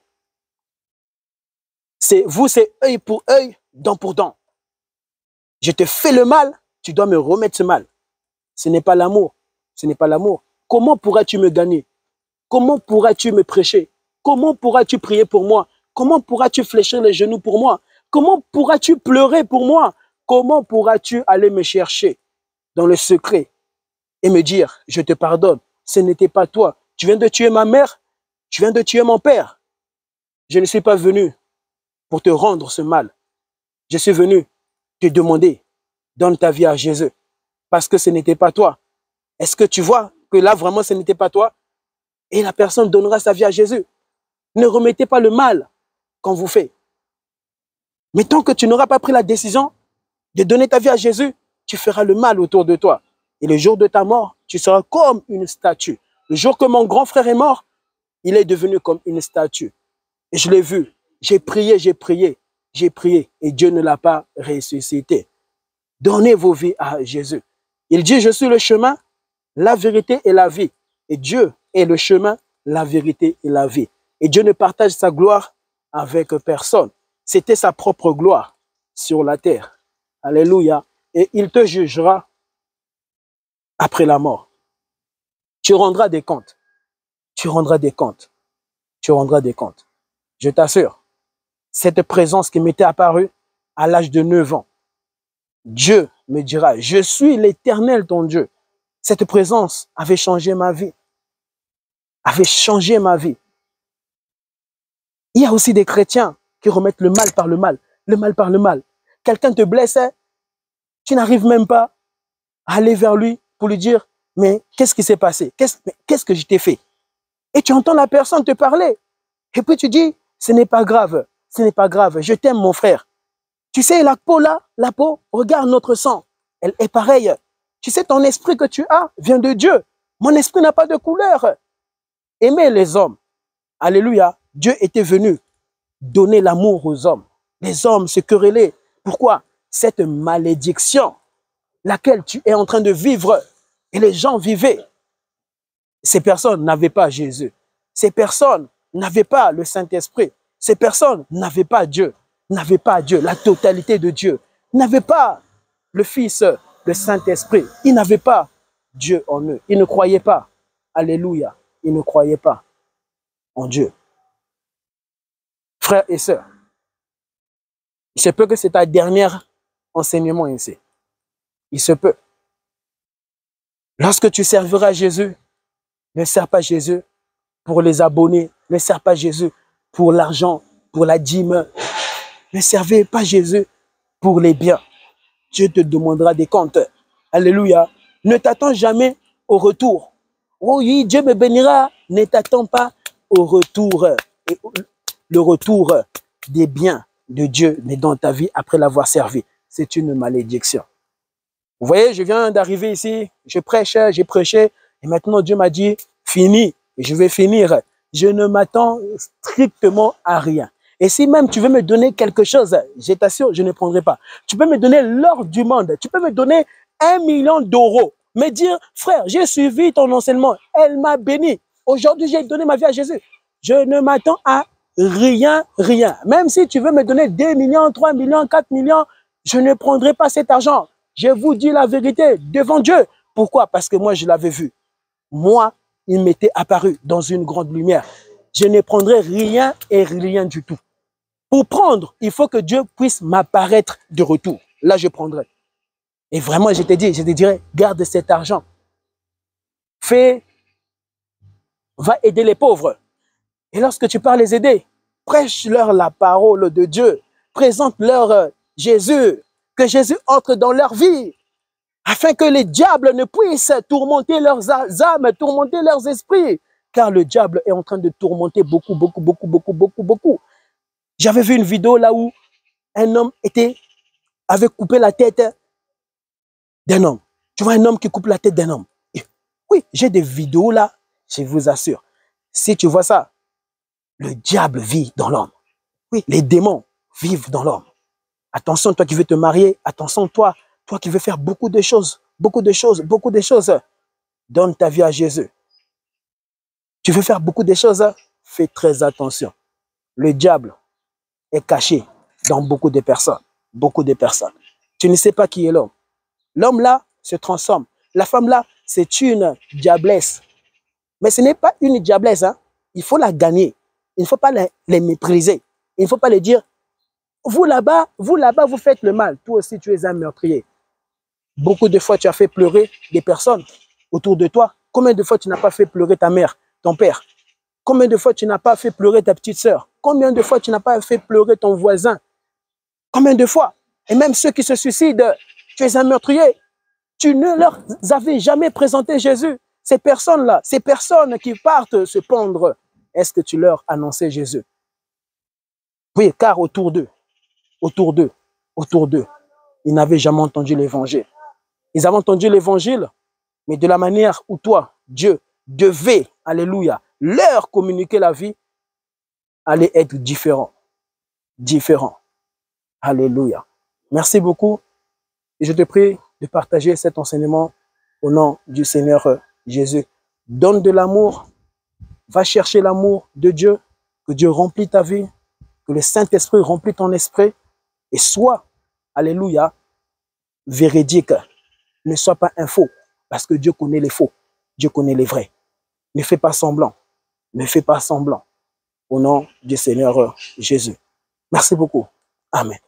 C'est œil pour œil, dent pour dent. Je te fais le mal, tu dois me remettre ce mal. Ce n'est pas l'amour. Ce n'est pas l'amour. Comment pourras-tu me gagner? Comment pourras-tu me prêcher? Comment pourras-tu prier pour moi? Comment pourras-tu fléchir les genoux pour moi? Comment pourras-tu pleurer pour moi? Comment pourras-tu aller me chercher dans le secret et me dire, je te pardonne, ce n'était pas toi. Tu viens de tuer ma mère, tu viens de tuer mon père. Je ne suis pas venu pour te rendre ce mal. Je suis venu te demander, donne ta vie à Jésus, parce que ce n'était pas toi. Est-ce que tu vois que là, vraiment, ce n'était pas toi? et la personne donnera sa vie à Jésus. Ne remettez pas le mal qu'on vous fait. Mais tant que tu n'auras pas pris la décision de donner ta vie à Jésus, tu feras le mal autour de toi. Et le jour de ta mort, tu seras comme une statue. Le jour que mon grand frère est mort, il est devenu comme une statue. Et je l'ai vu. J'ai prié, j'ai prié, j'ai prié. Et Dieu ne l'a pas ressuscité. Donnez vos vies à Jésus. Il dit, je suis le chemin, la vérité et la vie. Et Dieu est le chemin, la vérité et la vie. Et Dieu ne partage sa gloire avec personne. C'était sa propre gloire sur la terre. Alléluia. Et il te jugera après la mort. Tu rendras des comptes. Tu rendras des comptes. Tu rendras des comptes. Je t'assure, cette présence qui m'était apparue à l'âge de 9 ans, Dieu me dira, je suis l'Éternel ton Dieu. Cette présence avait changé ma vie. Avait changé ma vie. Il y a aussi des chrétiens qui remettent le mal par le mal. Le mal par le mal. Quelqu'un te blesse, tu n'arrives même pas à aller vers lui pour lui dire, mais qu'est-ce qui s'est passé? Qu'est-ce que je t'ai fait? Et tu entends la personne te parler. Et puis tu dis, ce n'est pas grave, ce n'est pas grave, je t'aime mon frère. Tu sais, la peau là, la peau, regarde notre sang, elle est pareille. Tu sais, ton esprit que tu as vient de Dieu. Mon esprit n'a pas de couleur. Aimez les hommes. Alléluia. Dieu était venu donner l'amour aux hommes. Les hommes se querellaient. Pourquoi? Cette malédiction, laquelle tu es en train de vivre, et les gens vivaient. Ces personnes n'avaient pas Jésus. Ces personnes n'avaient pas le Saint-Esprit. Ces personnes n'avaient pas Dieu. N'avaient pas Dieu, la totalité de Dieu. N'avaient pas le Fils, le Saint-Esprit. Ils n'avaient pas Dieu en eux. Ils ne croyaient pas. Alléluia. Ils ne croyaient pas en Dieu. Frères et sœurs, il se peut que c'est ta dernière enseignement ici. Il se peut. Lorsque tu serviras Jésus, ne sers pas Jésus pour les abonnés. Ne sers pas Jésus pour l'argent, pour la dîme. Ne servez pas Jésus pour les biens. Dieu te demandera des comptes. Alléluia. Ne t'attends jamais au retour. Oh oui, Dieu me bénira. Ne t'attends pas au retour. Et le retour des biens de Dieu n'est dans ta vie après l'avoir servi. C'est une malédiction. Vous voyez, je viens d'arriver ici, je prêche, j'ai prêché, et maintenant Dieu m'a dit, fini, et je vais finir. Je ne m'attends strictement à rien. Et si même tu veux me donner quelque chose, je t'assure, je ne prendrai pas. Tu peux me donner l'or du monde, tu peux me donner 1 million d'euros, me dire, frère, j'ai suivi ton enseignement, elle m'a béni. Aujourd'hui, j'ai donné ma vie à Jésus. Je ne m'attends à rien, rien. Même si tu veux me donner 2 millions, 3 millions, 4 millions, je ne prendrai pas cet argent. Je vous dis la vérité devant Dieu. Pourquoi? Parce que moi, je l'avais vu. Moi, il m'était apparu dans une grande lumière. Je ne prendrai rien et rien du tout. Pour prendre, il faut que Dieu puisse m'apparaître de retour. Là, je prendrai. Et vraiment, je te dirais, garde cet argent. Va aider les pauvres. Et lorsque tu pars les aider, prêche-leur la parole de Dieu. Présente-leur Jésus. Que Jésus entre dans leur vie. Afin que les diables ne puissent tourmenter leurs âmes, tourmenter leurs esprits. Car le diable est en train de tourmenter beaucoup, beaucoup, beaucoup, beaucoup, beaucoup, beaucoup. J'avais vu une vidéo là où un homme avait coupé la tête d'un homme. Tu vois un homme qui coupe la tête d'un homme. Oui, j'ai des vidéos là, je vous assure. Si tu vois ça, le diable vit dans l'homme. Oui, les démons vivent dans l'homme. Attention, toi qui veux te marier, attention, toi qui veux faire beaucoup de choses, beaucoup de choses, beaucoup de choses. Donne ta vie à Jésus. Tu veux faire beaucoup de choses, fais très attention. Le diable est caché dans beaucoup de personnes. Beaucoup de personnes. Tu ne sais pas qui est l'homme. L'homme là se transforme. La femme là, c'est une diablesse. Mais ce n'est pas une diablesse. Hein. Il faut la gagner. Il ne faut pas les mépriser. Il ne faut pas les dire, vous là-bas, vous faites le mal. Toi aussi, tu es un meurtrier. Beaucoup de fois, tu as fait pleurer des personnes autour de toi. Combien de fois tu n'as pas fait pleurer ta mère, ton père? Combien de fois tu n'as pas fait pleurer ta petite sœur? Combien de fois tu n'as pas fait pleurer ton voisin? Combien de fois? Et même ceux qui se suicident, tu es un meurtrier. Tu ne leur avais jamais présenté Jésus. Ces personnes-là, ces personnes qui partent se pendre, est-ce que tu leur annonçais Jésus? Oui, car autour d'eux, ils n'avaient jamais entendu l'évangile. Ils avaient entendu l'évangile, mais de la manière où toi, Dieu, devait, alléluia, leur communiquer la vie, allait être différent. Différent. Alléluia. Merci beaucoup. Et je te prie de partager cet enseignement au nom du Seigneur Jésus. Donne de l'amour. Va chercher l'amour de Dieu. Que Dieu remplit ta vie. Que le Saint-Esprit remplit ton esprit. Et sois, alléluia, véridique. Ne sois pas un faux. Parce que Dieu connaît les faux. Dieu connaît les vrais. Ne fais pas semblant. Ne fais pas semblant. Au nom du Seigneur Jésus. Merci beaucoup. Amen.